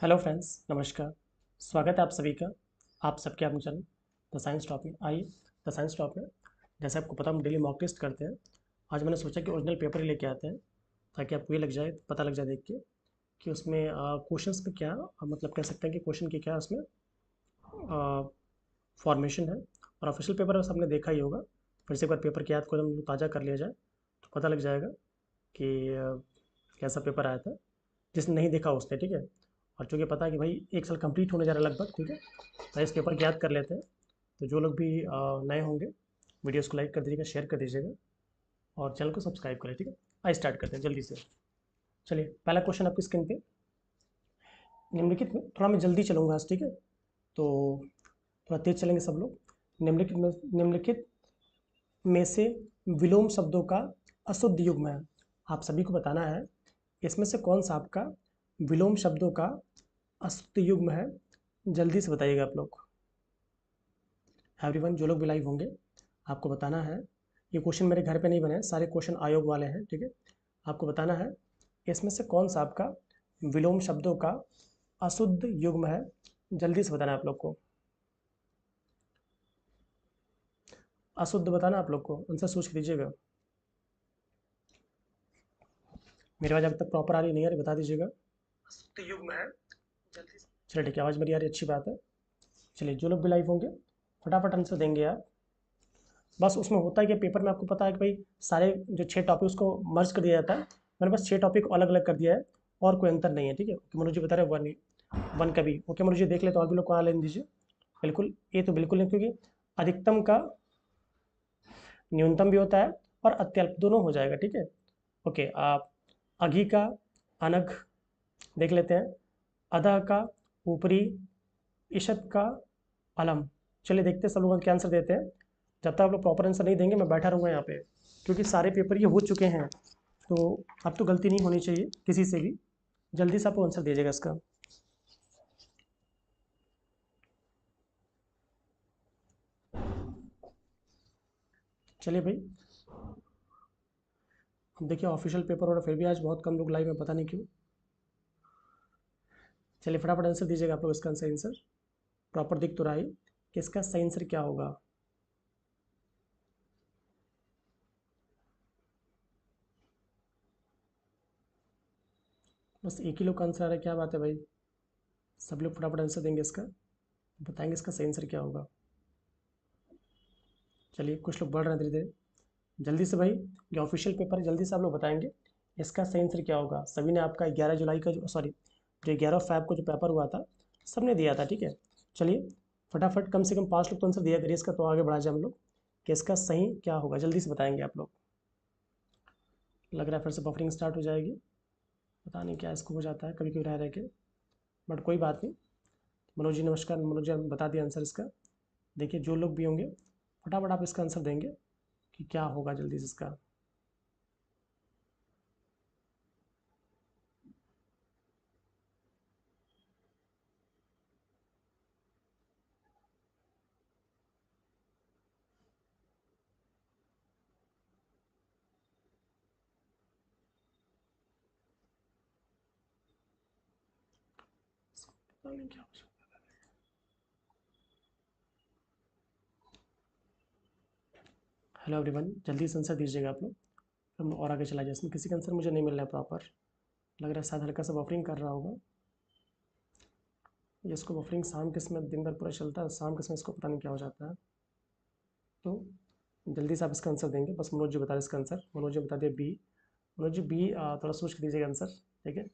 Hello friends, नमस्कार। स्वागत है आप सभी का आप सबके अपने चैनल द साइंस टॉप में। आइए द साइंस टॉप में, जैसे आपको पता हम डेली मॉक टेस्ट करते हैं। आज मैंने सोचा कि ओरिजिनल पेपर ही लेके आते हैं ताकि आपको ये लग जाए, पता लग जाए देख के कि उसमें क्वेश्चंस में क्या मतलब कह सकते हैं कि क्वेश्चन की क्या उसमें फॉर्मेशन है। और ऑफिशियल पेपर बस आपने देखा ही होगा, फिर से एक बार पेपर की याद को हम ताज़ा कर लिया जाए तो पता लग जाएगा कि कैसा पेपर आया था, जिसने नहीं देखा उसने। ठीक है, और चूँकि पता है कि भाई एक साल कंप्लीट होने जा रहा है लगभग, ठीक है, तो इस पेपर की याद कर लेते हैं। तो जो लोग भी नए होंगे, वीडियोस को लाइक कर दीजिएगा, शेयर कर दीजिएगा और चैनल को सब्सक्राइब करें। ठीक है, आइए स्टार्ट करते हैं जल्दी से। चलिए, पहला क्वेश्चन आपकी स्क्रीन पे। निम्नलिखित में, थोड़ा मैं जल्दी चलूँगा आज, ठीक है, तो थोड़ा तेज चलेंगे सब लोग। निम्नलिखित में से विलोम शब्दों का अशुद्ध युग्म है। आप सभी को बताना है इसमें से कौन सा आपका विलोम शब्दों का अशुद्ध युग्म है। जल्दी से बताइएगा आप लोग। एवरीवन, जो लोग भी लाइव होंगे, आपको बताना है। ये क्वेश्चन मेरे घर पे नहीं बने हैं, सारे क्वेश्चन आयोग वाले हैं, ठीक है। आपको बताना है इसमें से कौन सा आपका विलोम शब्दों का अशुद्ध युग्म है। जल्दी से बताना है आप लोग को। अशुद्ध बताना आप लोग को, आंसर सोच के दीजिएगा। मेरी आवाज़ अभी तक प्रॉपर आ रही नहीं आ रही, बता दीजिएगा। अशुद्ध युग्म है, जल्दी से। चलिए ठीक है, आवाज़ मेरी आ रही, अच्छी बात है। चलिए, जो लोग भी लाइव होंगे फटाफट आंसर देंगे आप। बस उसमें होता है कि पेपर में आपको पता है कि भाई सारे जो 6 टॉपिक उसको मर्ज कर दिया जाता है। मैंने बस 6 टॉपिक अलग अलग कर दिया है और कोई अंतर नहीं है, ठीक है। ओके, मनोज जी बता रहे हैं वन, वन का भी ओके। मनोज जी देख ले तो और भी लोग को आ लेने दीजिए। बिल्कुल, ये तो बिल्कुल नहीं, क्योंकि अधिकतम का न्यूनतम भी होता है और अत्यल्प दोनों हो जाएगा, ठीक है। ओके, आप अघी का अनघ देख लेते हैं, अधः का ऊपरी, ईशत का अलम। चलिए देखते हैं सब लोग क्या आंसर देते हैं। जब तक आप लोग प्रॉपर आंसर नहीं देंगे मैं बैठा रहूँगा यहाँ पे, क्योंकि सारे पेपर ये हो चुके हैं, तो अब तो गलती नहीं होनी चाहिए किसी से भी। जल्दी से आप आंसर दीजिएगा इसका। चलिए भाई, अब देखिए ऑफिशियल पेपर हो रहा है, फिर भी आज बहुत कम लोग लाइव में, पता नहीं क्यों। चलिए फटाफट आंसर दीजिएगा आप लोग इसका सही आंसर। प्रॉपर दिख तो रहा है कि इसका सही आंसर क्या होगा। बस एक ही लोग का आंसर आ रहा है, क्या बात है भाई। सब लोग फटाफट आंसर देंगे इसका, बताएंगे इसका सही आंसर क्या होगा। चलिए, कुछ लोग बढ़ रहे हैं धीरे धीरे। जल्दी से भाई, ये ऑफिशियल पेपर है, जल्दी से आप लोग बताएंगे इसका सही आंसर क्या होगा। सभी ने आपका 11 जुलाई का जो, सॉरी, जो 11 फैब को जो पेपर हुआ था, सबने दिया था, ठीक है। चलिए फटाफट, कम से कम 5 लोग तो आंसर दिया करिए इसका, तो आगे बढ़ा जाए हम लोग कि इसका सही क्या होगा। जल्दी से बताएंगे आप लोग। लग रहा है फिर से बफरिंग स्टार्ट हो जाएगी, पता नहीं क्या इसको हो जाता है कभी कभी रह रह के, बट कोई बात नहीं। मनोज जी नमस्कार, मनोज जी बता दिया आंसर इसका। देखिए जो लोग भी होंगे फटाफट आप इसका आंसर देंगे कि क्या होगा जल्दी से इसका। पता नहीं क्या हो सकता है। हेलो एवरीवन, जल्दी से आंसर दीजिएगा आप लोग, हम और आगे चला जाए। इसमें किसी का आंसर मुझे नहीं मिल रहा है प्रॉपर, लग रहा है शायद हल्का सा बफरिंग कर रहा होगा। ये इसको बफरिंग शाम के समय दिन भर पूरा चलता है, शाम के समय इसको पता नहीं क्या हो जाता है। तो जल्दी से आप इसका आंसर देंगे। बस मनोज जी बता रहे इसका आंसर, मनोज जी बता दिए बी। मनोज जी बी, थोड़ा सोच के दीजिएगा आंसर, ठीक है,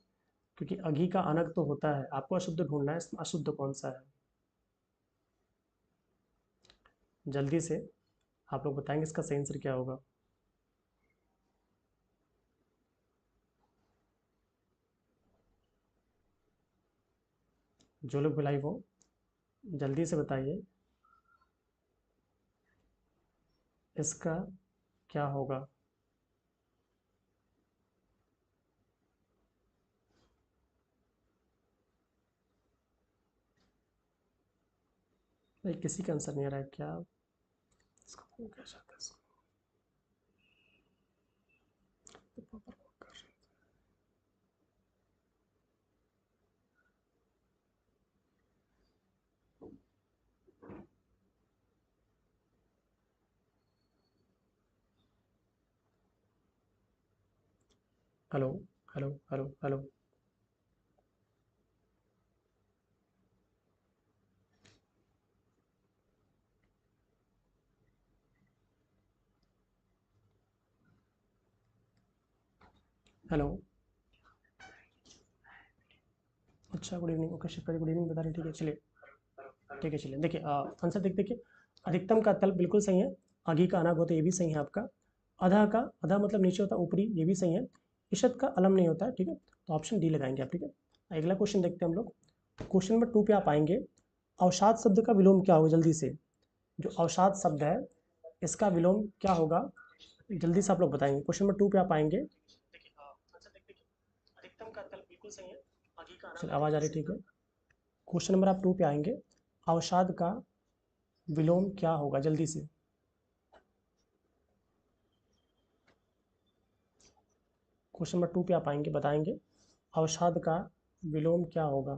क्योंकि अघी का अनग तो होता है, आपको अशुद्ध ढूंढना है, इसमें अशुद्ध कौन सा है। जल्दी से आप लोग बताएंगे इसका सही आंसर क्या होगा। जो लोग भी लाइव हो जल्दी से बताइए इसका क्या होगा। भाई किसी का आंसर नहीं आ रहा है क्या, इसको क्या चाहता है इसको। तो proper work कर रहे hello hello hello hello. Hello. अच्छा, गुड इवनिंग। ओके शिप्रा जी, गुड इवनिंग बता रहे हैं, ठीक है चलिए। ठीक है चलिए, देखिए आंसर देखिए। अधिकतम का तल बिल्कुल सही है। आगे का अनाग होता है, ये भी सही है आपका। अधा का, अधा मतलब नीचे होता है, ऊपरी, ये भी सही है। इशत का अलम नहीं होता है, ठीक है। तो ऑप्शन डी लगाएंगे आप, ठीक है। अगला क्वेश्चन देखते हैं हम लोग। क्वेश्चन नंबर 2 पे आप आएंगे। अवसाद शब्द का विलोम क्या होगा, जल्दी से। जो अवसाद शब्द है, इसका विलोम क्या होगा, जल्दी से आप लोग बताएंगे। क्वेश्चन नंबर 2 पे आप आएंगे। देखिए आंसर देखिए। अधिकतम का तल बिल्कुल सही है। आगे का अनाग, आवाज आ रही है, ठीक है। क्वेश्चन नंबर आप 2 पे आएंगे। अवसाद का विलोम क्या होगा, जल्दी से। क्वेश्चन नंबर 2 पे आप आएंगे, बताएंगे अवसाद का विलोम क्या होगा।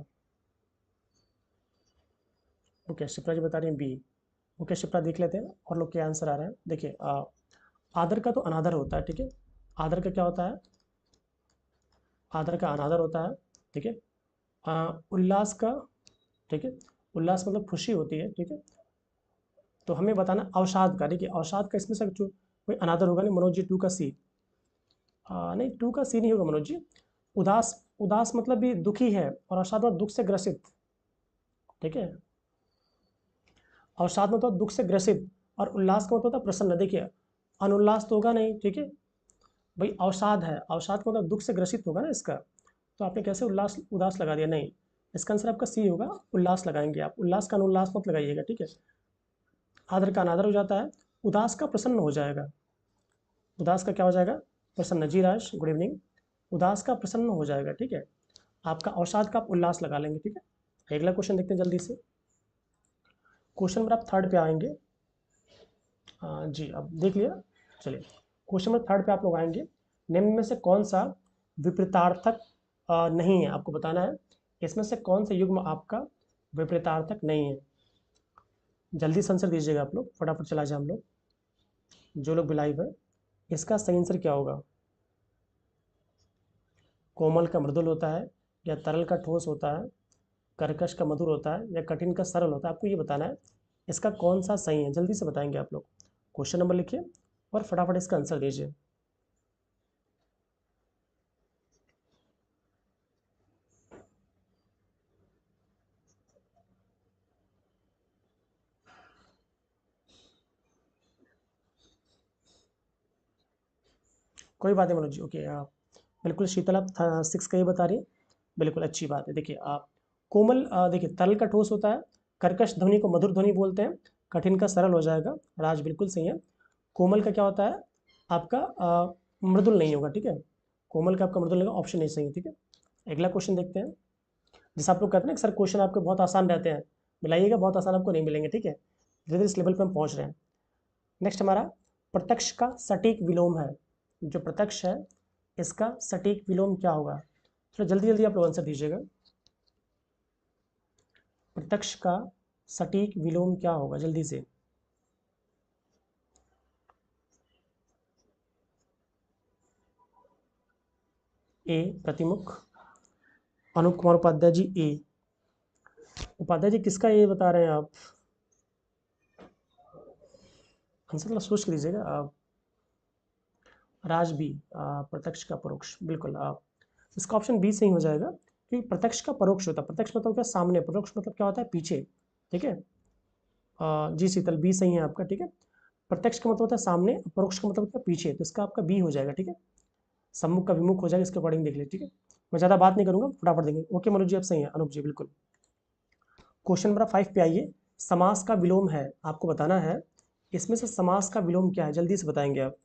ओके शिप्रा जी बता रही हैं बी। ओके शिप्रा, देख लेते हैं और लोग के आंसर आ रहे हैं। देखिए आदर का तो अनादर होता है, ठीक है। आदर का क्या होता है, आदर का अनादर होता है, ठीक है। उल्लास का, ठीक है। उल्लास मतलब खुशी होती है, ठीक है। तो हमें बताना अवसाद का, देखिए अवसाद का इसमें से जो कोई अनादर होगा नहीं। मनोज जी 2 का सी। नहीं 2 का सी नहीं होगा मनोज जी। उदास, उदास मतलब भी दुखी है, और अवसाद मतलब दुख से ग्रसित, ठीक है। अवसाद मतलब दुख से ग्रसित, और उल्लास का मतलब होता है प्रसन्न। देखिए अनुल्लास तो होगा नहीं, ठीक है। भाई अवसाद है, अवसाद का मतलब दुख से ग्रसित होगा ना इसका। तो आपने कैसे उल्लास उदास लगा दिया, नहीं। इसका आंसर आपका सी होगा, उल्लास लगाएंगे आप। उल्लास का अनुल्लास मत लगाइएगा, ठीक है। आदर का अनादर हो जाता है। उदास का प्रसन्न हो जाएगा। उदास का क्या हो जाएगा, प्रसन्न। जी राज गुड इवनिंग। उदास का प्रसन्न हो जाएगा, ठीक है। आपका अवसाद का आप उल्लास लगा लेंगे, ठीक है। अगला क्वेश्चन देखते हैं जल्दी से। क्वेश्चन नंबर आप 3 पे आएंगे। जी अब देख लिया। चलिए क्वेश्चन नंबर 3 पे आप लोग आएंगे। निम्न में से कौन सा विपरीतार्थक नहीं है, आपको बताना है। इसमें से कौन सा युग्म आपका विपरीतार्थक नहीं है, जल्दी से आंसर दीजिएगा आप लोग, फटाफट चला जाए हम लोग, जो लोग भी लाइव है। इसका सही आंसर क्या होगा। कोमल का मृदुल होता है, या तरल का ठोस होता है, कर्कश का मधुर होता है, या कठिन का सरल होता है, आपको ये बताना है। इसका कौन सा सही है, जल्दी से बताएंगे आप लोग। क्वेश्चन नंबर लिखिए और फटाफट इसका आंसर दीजिए। कोई बात नहीं मनोज जी, ओके। आप बिल्कुल शीतल, आप 6 का ही बता रही हैं। बिल्कुल अच्छी बात है। देखिए आप कोमल, देखिए तरल का ठोस होता है, कर्कश ध्वनि को मधुर ध्वनि बोलते हैं, कठिन का सरल हो जाएगा। राज बिल्कुल सही है। कोमल का क्या होता है आपका, मृदुल नहीं होगा, ठीक है। कोमल का आपका मृदुल नहीं होगा, ऑप्शन नहीं सही है, ठीक है। अगला क्वेश्चन देखते हैं। जैसे आप लोग कहते हैं ना कि सर क्वेश्चन आपके बहुत आसान रहते हैं, मिलाइएगा, बहुत आसान आपको नहीं मिलेंगे, ठीक है। धीरे धीरे इस लेवल पे हम पहुंच रहे हैं। नेक्स्ट हमारा प्रत्यक्ष का सटीक विलोम है। जो प्रत्यक्ष है, इसका सटीक विलोम क्या होगा। चलो जल्दी जल्दी आप लोग आंसर दीजिएगा। प्रत्यक्ष का सटीक विलोम क्या होगा, जल्दी से। ए प्रतिमुख। अनूप कुमार उपाध्याय जी ए। उपाध्याय जी किसका ए बता रहे हैं आप, आंसर थोड़ा सोच के दीजिएगा आप। राज बी, प्रत्यक्ष का परोक्ष, बिल्कुल आप। इसका ऑप्शन बी सही हो जाएगा, क्योंकि प्रत्यक्ष का परोक्ष होता है। प्रत्यक्ष मतलब क्या, सामने। परोक्ष मतलब क्या होता है, पीछे, ठीक है। जी शीतल, बी सही है आपका, ठीक है। प्रत्यक्ष का मतलब होता है सामने, परोक्ष का मतलब होता है पीछे, तो इसका आपका बी हो जाएगा, ठीक है। सम्मुख का विमुख हो जाएगा, इसके अकॉर्डिंग देख लीजिए, ठीक है। मैं ज़्यादा बात नहीं करूंगा, फटाफट देंगे। ओके मनोज जी आप सही है, अनूप जी बिल्कुल। क्वेश्चन नंबर 5 पे आइए। समास का विलोम है, आपको बताना है। इसमें से समास का विलोम क्या है, जल्दी से बताएंगे आप।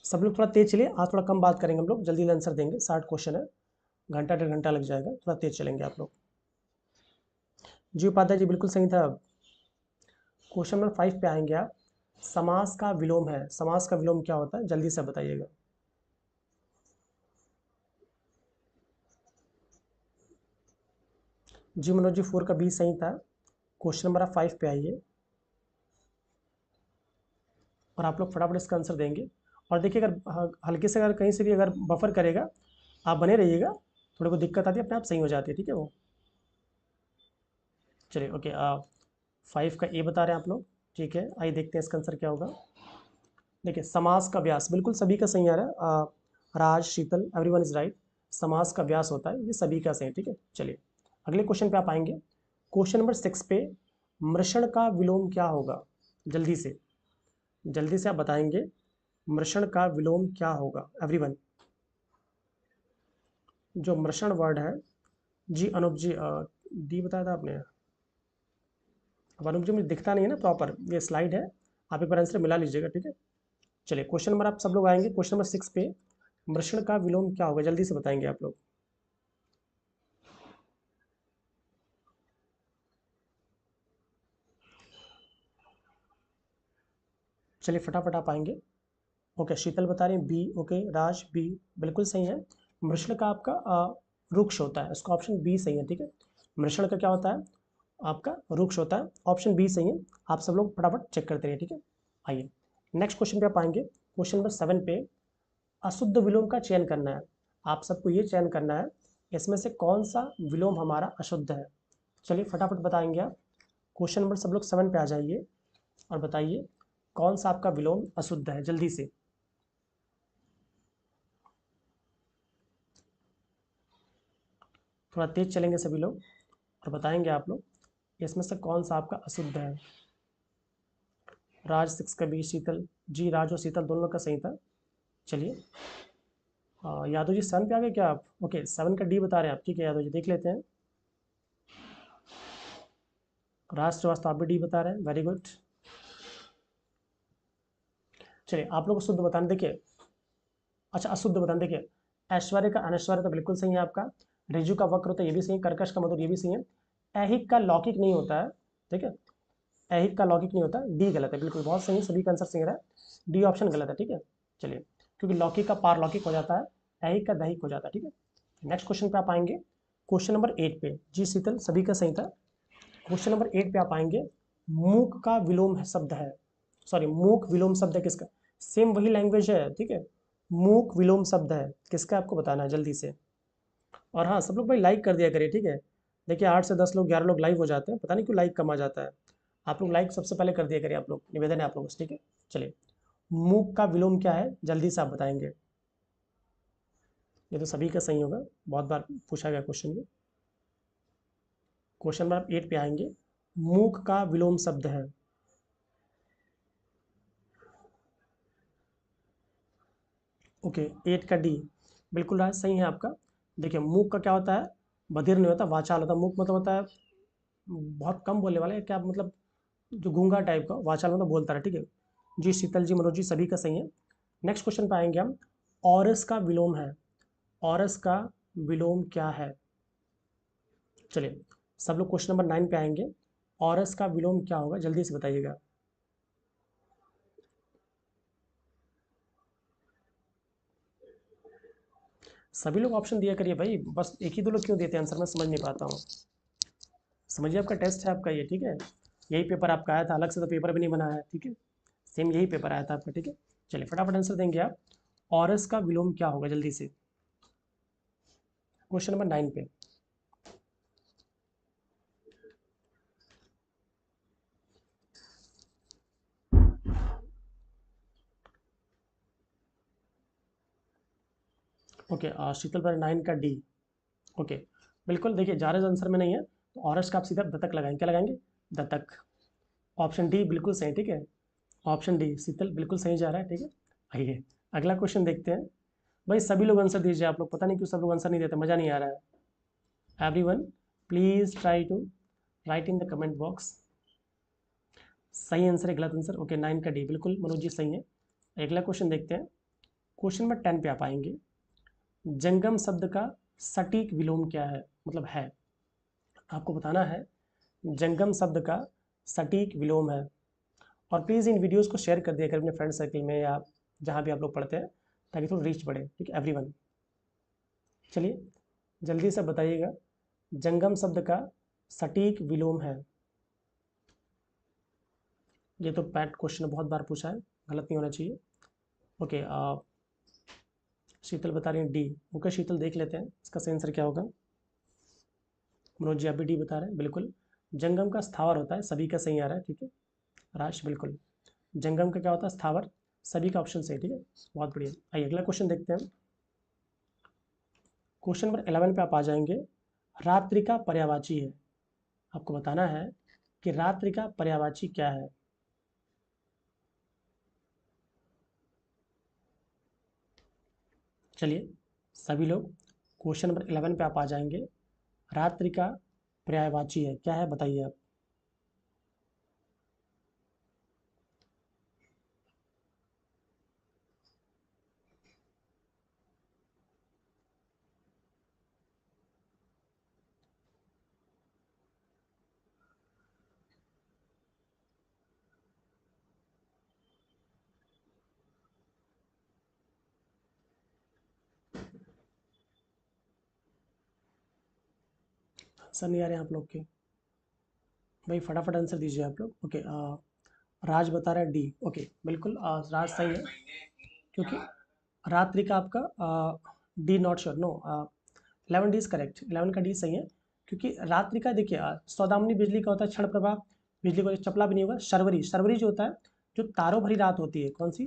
सब लोग थोड़ा तेज चलिए, आज थोड़ा कम बात करेंगे हम लोग, जल्दी आंसर देंगे। 60 क्वेश्चन है, घंटा 1.5 घंटा लग जाएगा, थोड़ा तेज चलेंगे आप लोग। जी उपाध्याय जी बिल्कुल सही था। क्वेश्चन नंबर 5 पे आएंगे आप। समास का विलोम है, समास का विलोम क्या होता है, जल्दी से बताइएगा। जी मनोज जी 4 का बी सही था। क्वेश्चन नंबर आप 5 पे आइए, और आप लोग फटाफट इसका आंसर देंगे। और देखिए अगर हल्के से अगर कहीं से भी अगर बफर करेगा, आप बने रहिएगा, थोड़ी को दिक्कत आती है अपने आप सही हो जाती है, ठीक है वो। चलिए ओके, 5 का ए बता रहे हैं आप लोग, ठीक है। आइए देखते हैं इसका आंसर क्या होगा। देखिए समास का व्यास बिल्कुल सभी का सही आ रहा है। राज, शीतल, एवरीवन इज राइट। समास का व्यास होता है, ये सभी का सही है, ठीक है। चलिए अगले क्वेश्चन पे आप आएंगे। क्वेश्चन नंबर 6 पे मृषण का विलोम क्या होगा? जल्दी से, जल्दी से आप बताएंगे मृषण का विलोम क्या होगा एवरीवन। जो मृषण वर्ड है, जी अनूप जी, डी बताया था आपने। अब अनूप जी मुझे दिखता नहीं है ना प्रॉपर, ये स्लाइड है, आप एक बार आंसर मिला लीजिएगा, ठीक है। चलिए क्वेश्चन नंबर आप सब लोग आएंगे, क्वेश्चन नंबर 6 पे मृषण का विलोम क्या होगा, जल्दी से बताएंगे आप लोग। चलिए फटाफट आप आएंगे। ओके, शीतल बता रहे हैं बी, ओके। राज बी, बिल्कुल सही है। मृषण का आपका रुक्ष होता है, इसका ऑप्शन बी सही है, ठीक है। मृषण का क्या होता है? आपका रुक्ष होता है, ऑप्शन बी सही है। आप सब लोग फटाफट चेक करते रहिए, ठीक है। आइए नेक्स्ट क्वेश्चन पे आप आएंगे। क्वेश्चन नंबर 7 पे अशुद्ध विलोम का चयन करना है। आप सबको ये चयन करना है इसमें से कौन सा विलोम हमारा अशुद्ध है। चलिए फटाफट बताएंगे आप। क्वेश्चन नंबर सब लोग 7 पे आ जाइए और बताइए कौन सा आपका विलोम अशुद्ध है, जल्दी से। थोड़ा तेज चलेंगे सभी लोग और बताएंगे आप लोग इसमें से कौन सा आपका अशुद्ध है। राज 6 का बी, शीतल जी, राज और शीतल दोनों का सही था। चलिए यादव जी 7 पे आ गए क्या आप? ओके 7 का डी बता रहे हैं आप, ठीक है यादव जी, देख लेते हैं। राज श्रीवास्तव आप भी डी बता रहे हैं, वेरी गुड। चलिए आप लोग को शुद्ध बताने देखिए, अच्छा अशुद्ध बताने देखिए। ऐश्वर्य का अनैश्वर्य तो बिल्कुल सही है आपका। ऋजु का वक्र होता है, ये भी सही है। कर्कश का मधुर, ये भी सही है। ऐहिक का लौकिक नहीं होता है, ठीक है। ऐहिक का लौकिक नहीं होता, डी गलत है, बिल्कुल बहुत सही, सभी का आंसर सही रहा है। डी ऑप्शन गलत है, ठीक है। चलिए क्योंकि लौकिक का पारलौकिक हो जाता है, ऐहिक का दैहिक हो जाता है, ठीक है। नेक्स्ट क्वेश्चन पे आप आएंगे। क्वेश्चन नंबर 8 पे, जी शीतल सभी का सही था। क्वेश्चन नंबर 8 पे आप आएंगे। मूक का विलोम शब्द है, सॉरी मूक विलोम शब्द है किसका? सेम वही लैंग्वेज है, ठीक है। मूक विलोम शब्द है किसका, आपको बताना है जल्दी से। और हाँ सब लोग भाई लाइक कर दिया करिए, ठीक है। देखिए 8 से 10 लोग 11 लोग लाइव हो जाते हैं, पता नहीं क्यों लाइक कम आ जाता है। आप लोग लाइक सबसे पहले कर दिया करिए, आप लोग निवेदन है आप लोगों से, ठीक है। चलिए मूक का विलोम क्या है, जल्दी से आप बताएंगे। ये तो सभी का सही होगा, बहुत बार पूछा गया क्वेश्चन में। क्वेश्चन नंबर 8 पे आएंगे। मूक का विलोम शब्द है, ओके 8 का डी, बिल्कुल राज सही है आपका। देखिए मूक का क्या होता है? बधिर नहीं होता, वाचाल होता है। मूक मतलब होता है बहुत कम बोलने वाला है, क्या मतलब जो गूंगा टाइप का, वाचाल मतलब बोलता रहे, ठीक है। जी शीतल जी, मनोज जी सभी का सही है। नेक्स्ट क्वेश्चन पे आएंगे हम। औरस का विलोम है, औरस का विलोम क्या है? चलिए सब लोग क्वेश्चन नंबर 9 पे आएंगे। औरस का विलोम क्या होगा, जल्दी से बताइएगा। सभी लोग ऑप्शन दिया करिए भाई, बस एक ही दो लोग क्यों देते हैं आंसर, मैं समझ नहीं पाता हूँ। समझिए आपका टेस्ट है आपका ये, ठीक है। यही पेपर आपका आया था, अलग से तो पेपर भी नहीं बना है, ठीक है। सेम यही पेपर आया था आपका, ठीक है। चलिए फटाफट आंसर देंगे आप। ऑरस का विलोम क्या होगा, जल्दी से। क्वेश्चन नंबर 9 पे। ओके शीतल पर 9 का डी, ओके। बिल्कुल देखिए ज़्यादा आंसर में नहीं है, तो ऑरस का आप सीधा दत्तक लगाएंगे, क्या लगाएंगे? दत्तक। ऑप्शन डी बिल्कुल सही, ठीक है। ऑप्शन डी शीतल बिल्कुल सही जा रहा है, ठीक है। आइए अगला क्वेश्चन देखते हैं। भाई सभी लोग आंसर दीजिए आप लोग, पता नहीं क्यों सब लोग आंसर नहीं देते, मज़ा नहीं आ रहा है। Everyone please try to write in the comment box. सही आंसर है, गलत आंसर, ओके 9 का डी, बिल्कुल मनोज जी सही है। अगला क्वेश्चन देखते हैं। क्वेश्चन नंबर 10 पे आप आएंगे। जंगम शब्द का सटीक विलोम क्या है, मतलब है, आपको बताना है। जंगम शब्द का सटीक विलोम है। और प्लीज़ इन वीडियोस को शेयर कर दिया करें अपने फ्रेंड सर्कल में या जहाँ भी आप लोग पढ़ते हैं, ताकि थोड़ा रीच बढ़े, ठीक है एवरीवन। चलिए जल्दी से बताइएगा जंगम शब्द का सटीक विलोम है। ये तो पैट क्वेश्चन बहुत बार पूछा है, गलत नहीं होना चाहिए। ओके, शीतल बता रही है डी। ओके शीतल, देख लेते हैं इसका सही आंसर क्या होगा। मनोज जी आप भी डी बता रहे हैं, बिल्कुल जंगम का स्थावर होता है, सभी का सही आ रहा है, ठीक है। राज बिल्कुल, जंगम का क्या होता है, स्थावर, सभी का ऑप्शन सही, ठीक है, बहुत बढ़िया। आइए अगला क्वेश्चन देखते हैं। क्वेश्चन नंबर 11 पे आप आ जाएंगे। रात्रि का पर्यायवाची है, आपको बताना है कि रात्रि का पर्यायवाची क्या है। चलिए सभी लोग क्वेश्चन नंबर 11 पे आप आ जाएंगे। रात्रि का पर्यायवाची है क्या है, बताइए आप। आंसर नहीं आ रहे हैं आप लोग के, भाई फटाफट आंसर दीजिए आप लोग। ओके, राज बता रहा है डी। ओके बिल्कुल, राज सही है, क्योंकि रात्रि का आपका D not sure no, 11 D is correct, 11 का डी सही है। क्योंकि रात्रि का देखिए, सौदामिनी बिजली का होता है, क्षण प्रभा बिजली को चपला भी नहीं होगा। शर्वरी, शर्वरी जो होता है, जो तारों भरी रात होती है, कौन सी,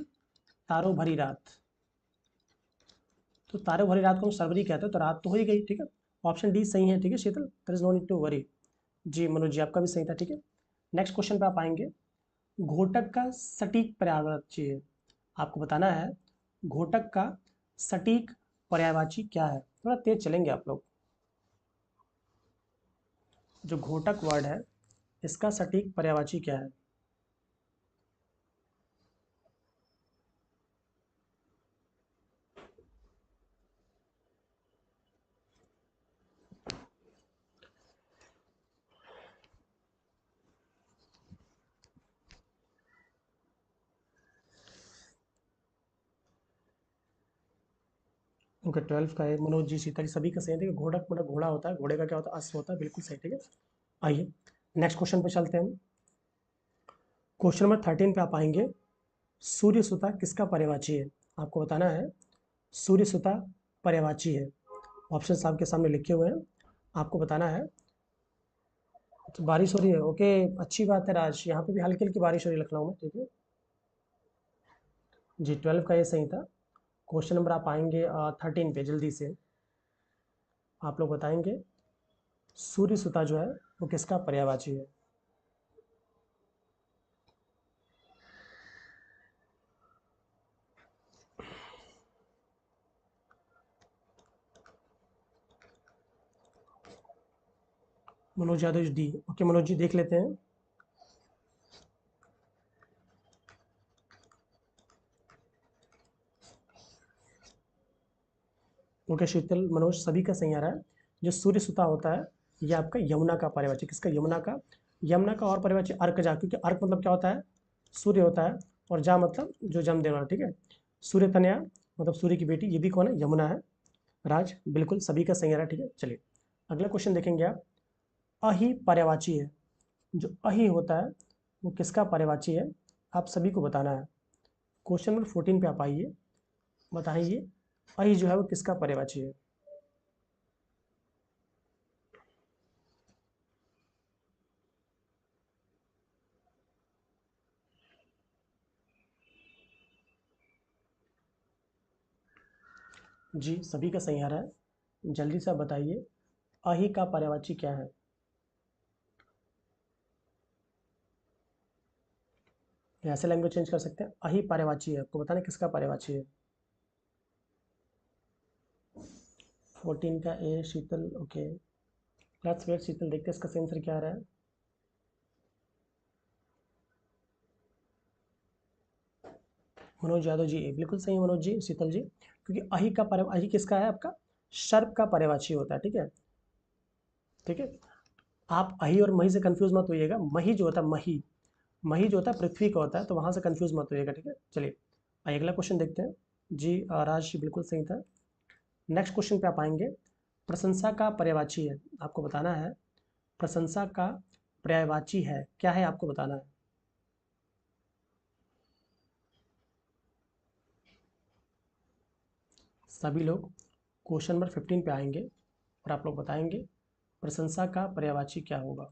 तारों भरी रात, तो तारों भरी रात को हम शर्वरी कहते हैं, तो रात तो हो ही गई, ठीक है। ऑप्शन डी सही है, ठीक है Sheetal, there is no need to worry. जी मनोज जी आपका भी सही था, ठीक है। नेक्स्ट क्वेश्चन पे आप आएंगे। घोटक का सटीक पर्यायवाची है, आपको बताना है घोटक का सटीक पर्यायवाची क्या है। थोड़ा तेज चलेंगे आप लोग। जो घोटक वर्ड है, इसका सटीक पर्यायवाची क्या है। ओके 12 का है, मनोज जी शीतल सभी का सही है। देखिए घोड़क मतलब घोड़ा होता है, घोड़े का क्या होता है, अश्व होता है, बिल्कुल सही, ठीक है। आइए नेक्स्ट क्वेश्चन पे चलते हैं। क्वेश्चन नंबर 13 पे आप आएंगे। सूर्य सुता किसका पर्यायवाची है, आपको बताना है सूर्य सुता पर्यायवाची है। ऑप्शन आपके सामने लिखे हुए हैं, आपको बताना है। तो बारिश हो रही है, ओके अच्छी बात है राज, यहाँ पे भी हल्की हल्की बारिश हो रही है लखनऊ में, ठीक है। जी 12 का ये सही था। क्वेश्चन नंबर आप आएंगे 13 पे, जल्दी से आप लोग बताएंगे सूर्य सुता जो है वो किसका पर्यायवाची है। मनोज यादव डी। ओके मनोज जी देख लेते हैं। ओके शीतल मनोज सभी का सही आ रहा है। जो सूर्य सुता होता है, ये आपका यमुना का पर्यायवाची, किसका, यमुना का। यमुना का और पर्यायवाची अर्क जा, क्योंकि अर्क मतलब क्या होता है, सूर्य होता है, और जा मतलब जो जन्म देने वाला, ठीक है। सूर्य तनया मतलब सूर्य की बेटी, ये भी कौन है, यमुना है। राज बिल्कुल सभी का सही आ रहा है, ठीक है। चलिए अगला क्वेश्चन देखेंगे आप। अहि पर्यायवाची है, जो अहि होता है वो किसका पर्यायवाची है, आप सभी को बताना है। क्वेश्चन नंबर 14 पे आप आइए, बताइए अहि जो है वो किसका पर्यायवाची है। जी सभी का सही आ रहा है, जल्दी से आप बताइए अहि का पर्यायवाची क्या है। ऐसे लैंग्वेज चेंज कर सकते हैं, अहि पर्यायवाची है, आपको बताना किसका पर्यायवाची है। 14 का ए शीतल, ओके लेट्स वेट, शीतल देखते हैं इसका सही आंसर क्या आ रहा है। मनोज यादव जी बिल्कुल सही है, मनोज जी शीतल जी, क्योंकि अहि का पर्य, अहि किसका है आपका, सर्प का पर्यायवाची होता है, ठीक है। ठीक है, आप अहि और मही से कंफ्यूज मत होइएगा। मही जो होता है, मही, मही जो होता है पृथ्वी का होता है, तो वहां से कंफ्यूज मत होइएगा, ठीक है। चलिए आइए अगला क्वेश्चन देखते हैं। जी राज जी बिल्कुल सही था। नेक्स्ट क्वेश्चन पे आप आएंगे। प्रशंसा का पर्यायवाची है, आपको बताना है प्रशंसा का पर्यायवाची है क्या है, आपको बताना है। सभी लोग क्वेश्चन नंबर 15 पे आएंगे और आप लोग बताएंगे प्रशंसा का पर्यायवाची क्या होगा।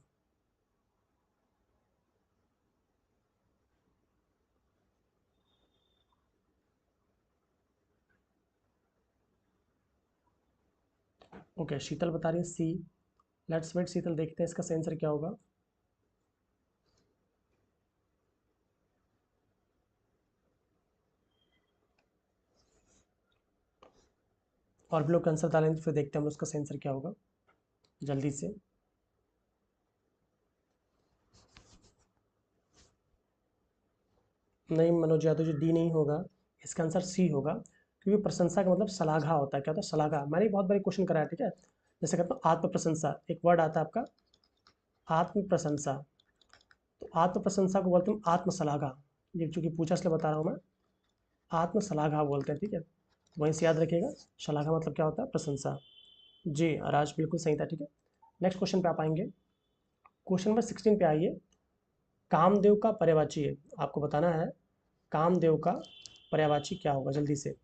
ओके, शीतल बता रही है सी। लेट्स वेट, शीतल देखते हैं इसका सही आंसर क्या होगा। और भी लोग आंसर डालेंगे फिर देखते हैं हम उसका सही आंसर क्या होगा जल्दी से। नहीं मनोज यादव जी, डी नहीं होगा, इसका आंसर सी होगा, क्योंकि प्रशंसा का मतलब शलाघा होता है। क्या होता है? शलाघा। मैंने बहुत बार क्वेश्चन कराया, ठीक है। जैसे कहते हैं आत्म प्रशंसा, एक वर्ड आता है आपका आत्म प्रशंसा, तो आत्म प्रशंसा को बोलते हैं आत्म शलाघा। ये चूंकि पूछा इसलिए बता रहा हूँ मैं, आत्म शलाघा बोलते हैं, ठीक है। वहीं से याद रखिएगा, शलाघा मतलब क्या होता है? प्रशंसा। जी राज बिल्कुल सही था, ठीक है। नेक्स्ट क्वेश्चन पे आप आएंगे, क्वेश्चन नंबर 16 पे आइए। कामदेव का पर्यायवाची है, आपको बताना है कामदेव का पर्यायवाची क्या होगा जल्दी से।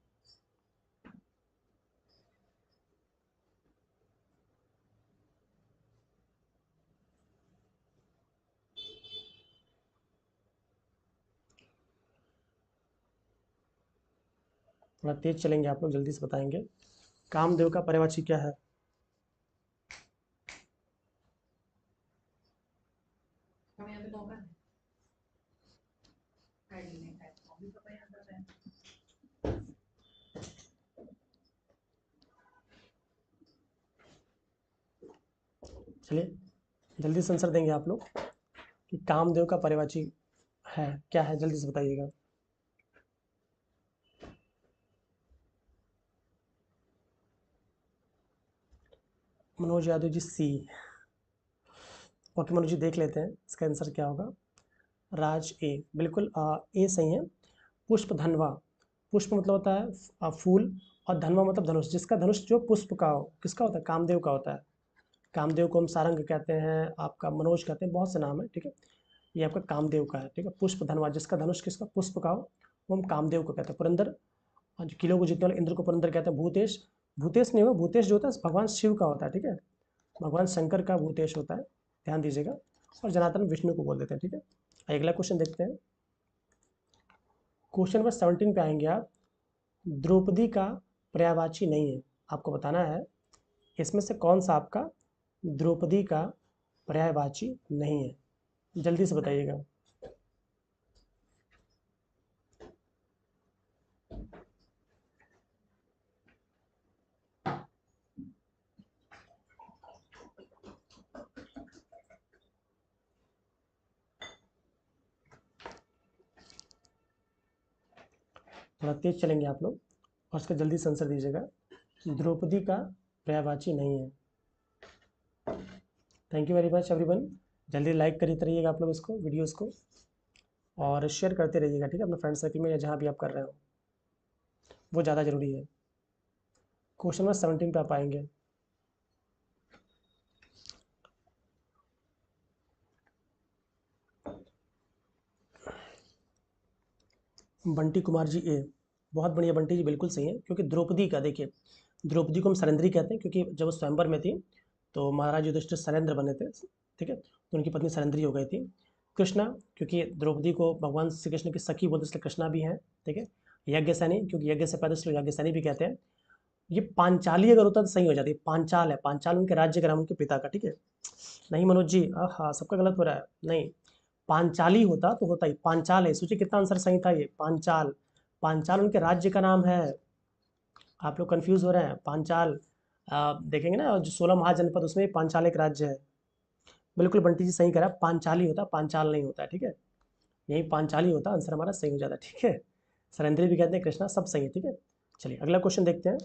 थोड़ा तेज चलेंगे आप लोग, जल्दी से बताएंगे कामदेव का पर्यायवाची क्या है। चलिए जल्दी से आंसर देंगे आप लोग कि कामदेव का पर्यायवाची है क्या है, जल्दी से बताइएगा। मनोज यादव जी सी। ओके मनोज जी, देख लेते हैं इसका आंसर क्या होगा। राज ए, बिल्कुल ए सही है। पुष्प धनवा, पुष्प मतलब होता है फूल, और धनवा मतलब धनुष, जिसका धनुष जो पुष्प का हो, किसका होता है? कामदेव का होता है। कामदेव को हम सारंग कहते हैं, आपका मनोज कहते हैं, बहुत से नाम है, ठीक है। ये आपका कामदेव का है, ठीक है। पुष्प धनवा, जिसका धनुष किसका पुष्प का हो, वो हम कामदेव को कहते हैं। पुरंदर, और जो किलो को जीतने वाले इंद्र को पुरंदर कहते हैं। भूतेश, भूतेश नहीं होगा, भूतेश जो होता है भगवान शिव का होता है, ठीक है। भगवान शंकर का भूतेश होता है, ध्यान दीजिएगा। और जनार्दन विष्णु को बोल देते हैं, ठीक है। अगला क्वेश्चन देखते हैं, क्वेश्चन नंबर 17 पे आएंगे आप। द्रौपदी का पर्यायवाची नहीं है, आपको बताना है इसमें से कौन सा आपका द्रौपदी का पर्यायवाची नहीं है, जल्दी से बताइएगा। थोड़ा तेज चलेंगे आप लोग और उसका जल्दी से आंसर दीजिएगा। द्रौपदी का पर्यायवाची नहीं है। Thank you very much everyone. जल्दी लाइक करते रहिएगा आप लोग इसको, वीडियोस को, और शेयर करते रहिएगा, ठीक है, अपने फ्रेंड सर्कल में या जहाँ भी आप कर रहे हो, वो ज़्यादा ज़रूरी है। क्वेश्चन नंबर 17 पे आप आएंगे। बंटी कुमार जी ए, बहुत बढ़िया बंटी जी, बिल्कुल सही है। क्योंकि द्रौपदी का देखिए, द्रौपदी को हम सरेंद्री कहते हैं, क्योंकि जब वो स्वयंवर में थी तो महाराज युधिष्ठिर सरेंद्र बने थे, ठीक है, तो उनकी पत्नी सरेंद्री हो गई थी। कृष्णा, क्योंकि द्रौपदी को भगवान श्री कृष्ण की सखी बोलते इसलिए कृष्णा भी हैं, ठीक है। यज्ञ सैनी, क्योंकि यज्ञ से पैदा इसलिए यज्ञ सैनी भी कहते हैं। ये पांचाली अगर होता तो सही हो जाती, पांचाल है, पांचाल उनके राज्य का नाम, उनके पिता का, ठीक है। नहीं मनोज जी, हाँ सबका गलत हो रहा है, नहीं, पांचाली होता तो होता ही, पांचाल है। सोचिए कितना आंसर सही था ये, पांचाल। पांचाल उनके राज्य का नाम है। आप लोग कंफ्यूज हो रहे हैं, पांचाल देखेंगे ना जो 16 महाजनपद, उसमें पांचाल एक राज्य है। बिल्कुल बंटी जी सही कह रहा है, पांचाली होता, पांचाल नहीं होता है, ठीक है। यही पांचाली होता, आंसर हमारा सही हो जाता है, ठीक है। सरेंद्री भी कहते हैं, कृष्णा, सब सही है, ठीक है। चलिए अगला क्वेश्चन देखते हैं।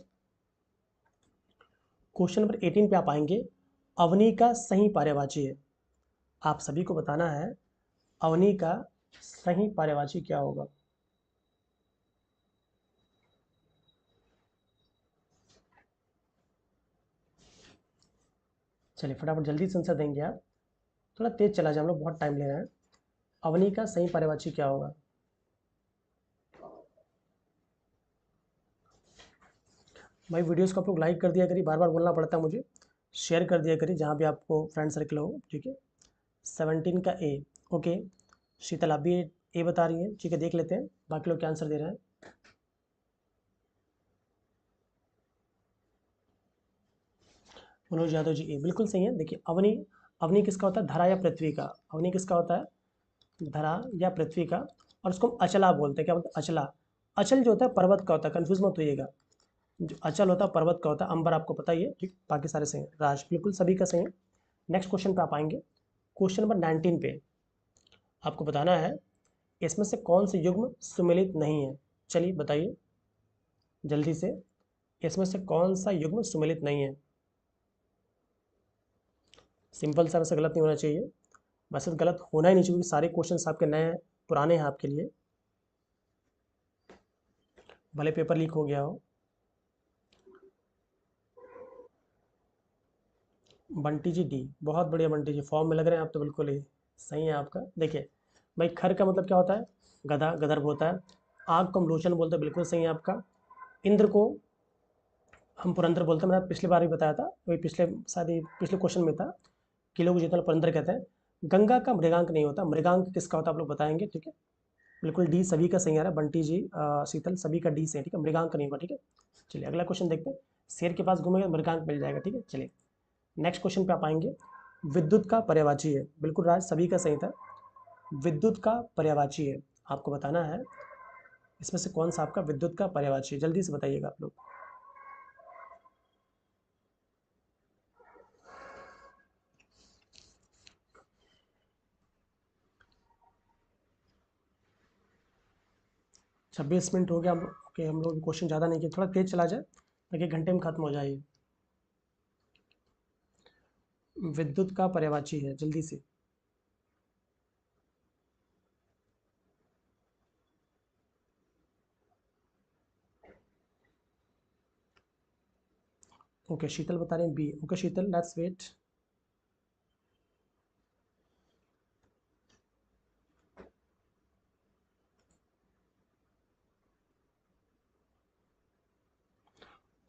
क्वेश्चन नंबर 18 पे आप आएंगे। अवनी का सही पर्यायवाची है, आप सभी को बताना है अवनी का सही पर्यायवाची क्या होगा। चलिए फटाफट जल्दी से आंसर देंगे आप, थोड़ा तेज चला जाए, हम लोग बहुत टाइम ले रहे हैं। अवनी का सही पर्यायवाची क्या होगा। भाई वीडियोस को आप लोग लाइक कर दिया करिए, बार बार बोलना पड़ता है मुझे। शेयर कर दिया करिए जहाँ भी आपको फ्रेंड सर्कल हो, ठीक है। 17 का ए। ओके, शीतल आप भी ए बता रही हैं, ठीक है, देख लेते हैं बाकी लोग क्या आंसर दे रहे हैं। मनोज यादव जी ए बिल्कुल सही है। देखिए अवनी, अवनी किसका होता है? धरा या पृथ्वी का। अवनी किसका होता है? धरा या पृथ्वी का। और उसको हम अचला बोलते हैं। क्या बोलते हैं? अचला। अचल जो होता है पर्वत का होता है, कंफ्यूज मत होइएगा। जो अचल होता है पर्वत का होता है। अंबर आपको पता ही है, ठीक, बाकी सारे सही हैं। राज बिल्कुल सभी का सही है। नेक्स्ट क्वेश्चन पे आप आएंगे। क्वेश्चन नंबर 19 पे आपको बताना है इसमें से कौन से युग्म सुमेलित नहीं है। चलिए बताइए जल्दी से, इसमें से कौन सा युग्म सुमेलित नहीं है। सिंपल सा, वैसे गलत नहीं होना चाहिए। वैसे तो गलत होना ही नहीं चाहिए क्योंकि सारे क्वेश्चन आपके नए पुराने हैं आपके लिए, भले पेपर लीक हो गया हो। बंटी जी डी, बहुत बढ़िया बंटी जी, फॉर्म में लग रहे हैं आप तो, बिल्कुल ही सही है आपका। देखिए भाई, खर का मतलब क्या होता है? गधा, गदर्भ होता है। आग को हम लोचन बोलते हैं, बिल्कुल सही है आपका। इंद्र को हम पुरंदर बोलते हैं, मैंने पिछली बार भी बताया था, वही पिछले शायद ही पिछले क्वेश्चन में था। किलो को जितना पुरंदर कहते हैं। गंगा का मृगांक नहीं होता। मृगांक किसका होता है आप लोग बताएंगे, ठीक है। बिल्कुल डी सभी का सही आ रहा है, बंटी जी, शीतल सभी का डी से है, ठीक है, मृगांक नहीं होगा, ठीक है। चलिए अगला क्वेश्चन देखते हैं। शेर के पास घूमेंगे मृगांक मिल जाएगा, ठीक है। चलिए नेक्स्ट क्वेश्चन पे आप आएंगे। विद्युत का पर्यायवाची है, बिल्कुल राज सभी का सही था। विद्युत का पर्यायवाची है, आपको बताना है इसमें से कौन सा आपका विद्युत का पर्यायवाची है, जल्दी से बताइएगा आप लोग। छब्बीस मिनट हो गया हम, ओके, हम लोग क्वेश्चन ज़्यादा नहीं किए, थोड़ा तेज चला जाए ताकि एक घंटे में खत्म हो जाए। विद्युत का पर्यायवाची है, जल्दी से। ओके शीतल बता रहे हैं B. Okay Sheetal, let's wait.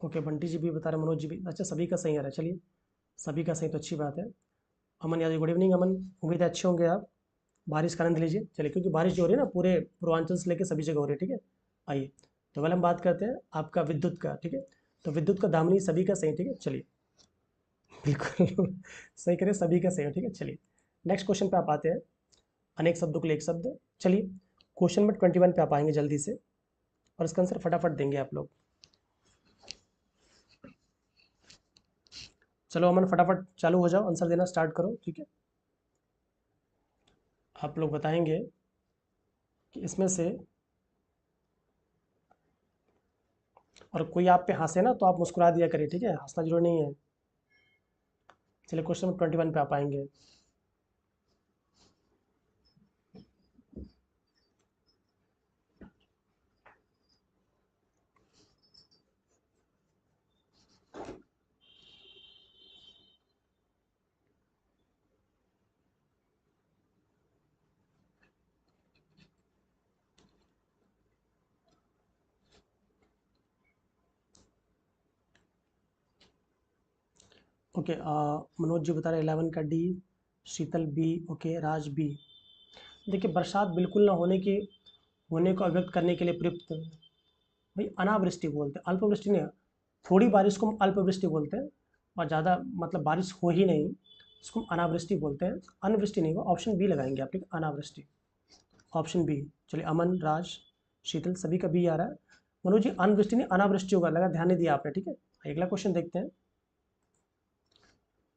Okay Bunty ji भी बता रहे हैं, मनोज जी भी, अच्छा सभी का सही आ रहा है। चलिए सभी का सही तो अच्छी बात है। अमन यादव, गुड इवनिंग अमन, उम्मीद है अच्छे होंगे आप। बारिश का आनंद लीजिए। चलिए क्योंकि बारिश जो हो रही है ना पूरे पूर्वांचल से लेकर सभी जगह हो रही है, ठीक है। आइए तो पहले हम बात करते हैं आपका विद्युत का, ठीक है। तो विद्युत का दामिनी सभी का सही, ठीक है। चलिए बिल्कुल सही करें, सभी का सही है, ठीक है। चलिए नेक्स्ट क्वेश्चन पे आप आते हैं। अनेक शब्दों के लिए एक शब्द। चलिए क्वेश्चन नंबर 21 पे आप आएंगे जल्दी से, और इसका आंसर फटाफट देंगे आप लोग। चलो अमन फटाफट चालू हो जाओ, आंसर देना स्टार्ट करो, ठीक है। आप लोग बताएंगे कि इसमें से, और कोई आप पे हंसे ना तो आप मुस्कुरा दिया करिए, ठीक है, हंसना जरूरी नहीं है। चलिए क्वेश्चन नंबर 21 पे आप आएंगे। ओके मनोज जी बता रहे हैं 11 का डी। शीतल बी, ओके राज बी। देखिए बरसात बिल्कुल ना होने के, होने को अव्यक्त करने के लिए प्रयुक्त, भाई अनावृष्टि बोलते हैं, अल्पवृष्टि नहीं। थोड़ी बारिश को हम अल्पवृष्टि बोलते हैं, और ज़्यादा मतलब बारिश हो ही नहीं उसको हम अनावृष्टि बोलते हैं। अनवृष्टि नहीं होगा, ऑप्शन बी लगाएंगे आप, ठीक है, अनावृष्टि। Option B. चलिए अमन, राज, शीतल सभी का बी आ रहा है। मनोज जी अनवृष्टि नहीं अनावृष्टि होगा, लगा ध्यान नहीं दिया आपने, ठीक है। अगला क्वेश्चन देखते हैं।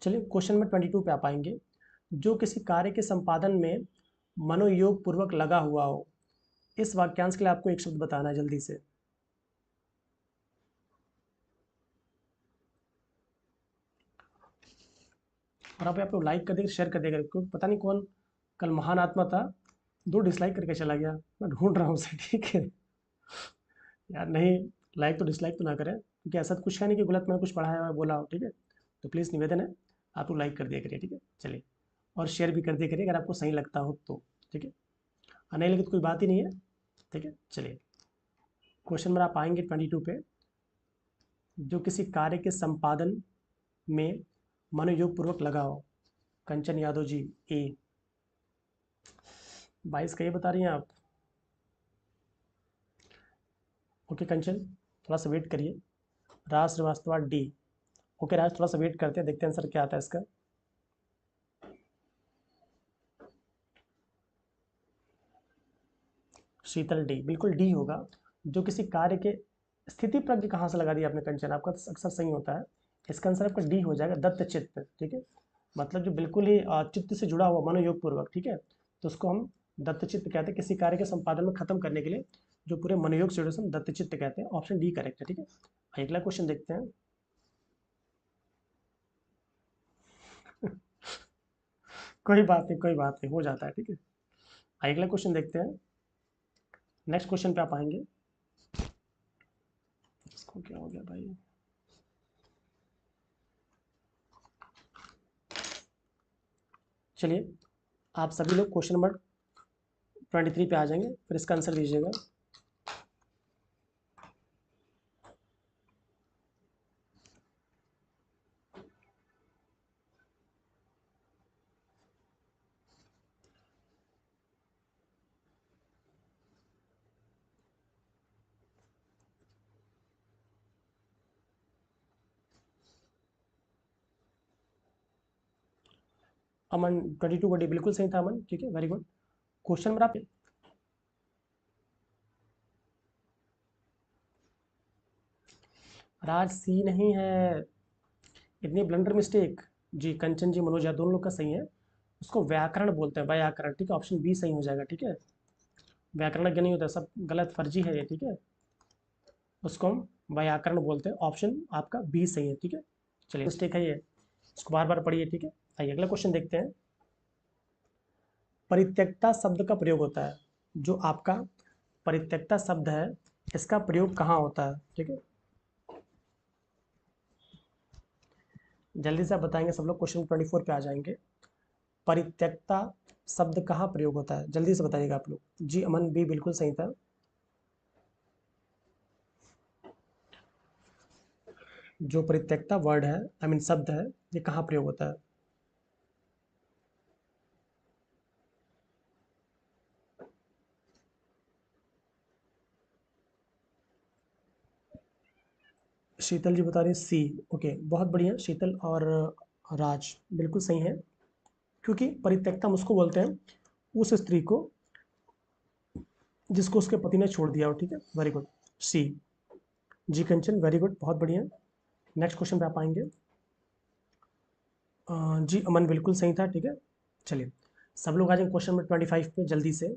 चलिए क्वेश्चन में 22 पे आप आएंगे। जो किसी कार्य के संपादन में मनोयोग पूर्वक लगा हुआ हो, इस वाक्यांश के लिए आपको एक शब्द बताना है जल्दी से। और आप लोग लाइक कर देंगे, शेयर कर देगा, क्योंकि पता नहीं कौन कल महान आत्मा था, 2 डिसलाइक करके चला गया। मैं ढूंढ रहा हूँ उसे, ठीक है यार। नहीं, लाइक तो डिसलाइक तो ना करें, क्योंकि ऐसा तो कुछ है नहीं कि गलत मैंने कुछ पढ़ाया हुआ है, बोला हो, ठीक है। तो प्लीज़ निवेदन है, आप लोग लाइक कर दिया करिए, ठीक है। चलिए और शेयर भी कर दिया करिए अगर आपको सही लगता हो तो, ठीक है। नहीं लगे तो कोई बात ही नहीं है, ठीक है। चलिए क्वेश्चन नंबर आप आएंगे 22 पे। जो किसी कार्य के संपादन में मनोयोग पूर्वक लगा हो। कंचन यादव जी ए। 22 का ये बता रही हैं आप। ओके कंचन, थोड़ा सा वेट करिए। राज श्रीवास्तव डी। ओके राज, थोड़ा सा वेट करते हैं, देखते हैं आंसर क्या आता है इसका। शीतल डी, बिल्कुल डी होगा। जो किसी कार्य के स्थिति प्रज्ञ कहाँ से लगा दिया आपने कंचन, आपका तो अक्सर सही होता है। इसका आंसर आपका डी हो जाएगा, दत्त चित्त। ठीक है, मतलब जो बिल्कुल ही चित्त से जुड़ा हुआ मनोयोग पूर्वक, ठीक है, तो उसको हम दत्त चित्त कहते हैं। किसी कार्य के संपादन में खत्म करने के लिए जो पूरे मनोयोग से जुड़े, हम दत्त चित्त कहते हैं। ऑप्शन डी करेक्ट है। ठीक है, अगला क्वेश्चन देखते हैं। कोई बात नहीं, कोई बात नहीं, हो जाता है। ठीक है, अगला क्वेश्चन देखते हैं। नेक्स्ट क्वेश्चन पे आप आएंगे। इसको क्या हो गया भाई। चलिए, आप सभी लोग क्वेश्चन नंबर 23 पे आ जाएंगे, फिर इसका आंसर दीजिएगा। अमन 22 का डी बिल्कुल सही था अमन। ठीक है, वेरी गुड। क्वेश्चन नंबर आप। राज सी नहीं है, इतनी ब्लंडर मिस्टेक। जी कंचन जी, मनोज यादव, दोनों लोग का सही है। उसको व्याकरण बोलते हैं, व्याकरण। ठीक है, ऑप्शन बी सही हो जाएगा। ठीक है, व्याकरणज्ञ नहीं होता, सब गलत, फर्जी है ये। ठीक है, उसको हम व्याकरण बोलते हैं। ऑप्शन आपका बी सही है। ठीक है, चलिए, मिस्टेक है ये, इसको बार बार पढ़िए। ठीक है, आइए अगला क्वेश्चन देखते हैं। परित्यक्ता शब्द का प्रयोग होता है, जो आपका परित्यक्ता शब्द है, इसका प्रयोग कहाँ होता है। ठीक है, जल्दी से आप बताएंगे सब लोग, क्वेश्चन 24 पे आ जाएंगे। परित्यक्ता शब्द कहाँ प्रयोग होता है, जल्दी से बताइएगा आप लोग। जी अमन बी बिल्कुल सही था। जो परित्यक्ता वर्ड है, आई मीन शब्द है, ये कहाँ प्रयोग होता है। शीतल जी बता रही सी। ओके, बहुत बढ़िया शीतल और राज, बिल्कुल सही है। क्योंकि परित्यक्ता हम उसको बोलते हैं, उस स्त्री को जिसको उसके पति ने छोड़ दिया हो। ठीक है, वेरी गुड, सी। जी कंचन, वेरी गुड, बहुत बढ़िया। नेक्स्ट क्वेश्चन पे आप आएंगे। जी अमन बिल्कुल सही था। ठीक है, चलिए, सब लोग आ जाएंगे क्वेश्चन नंबर 25 पे, जल्दी से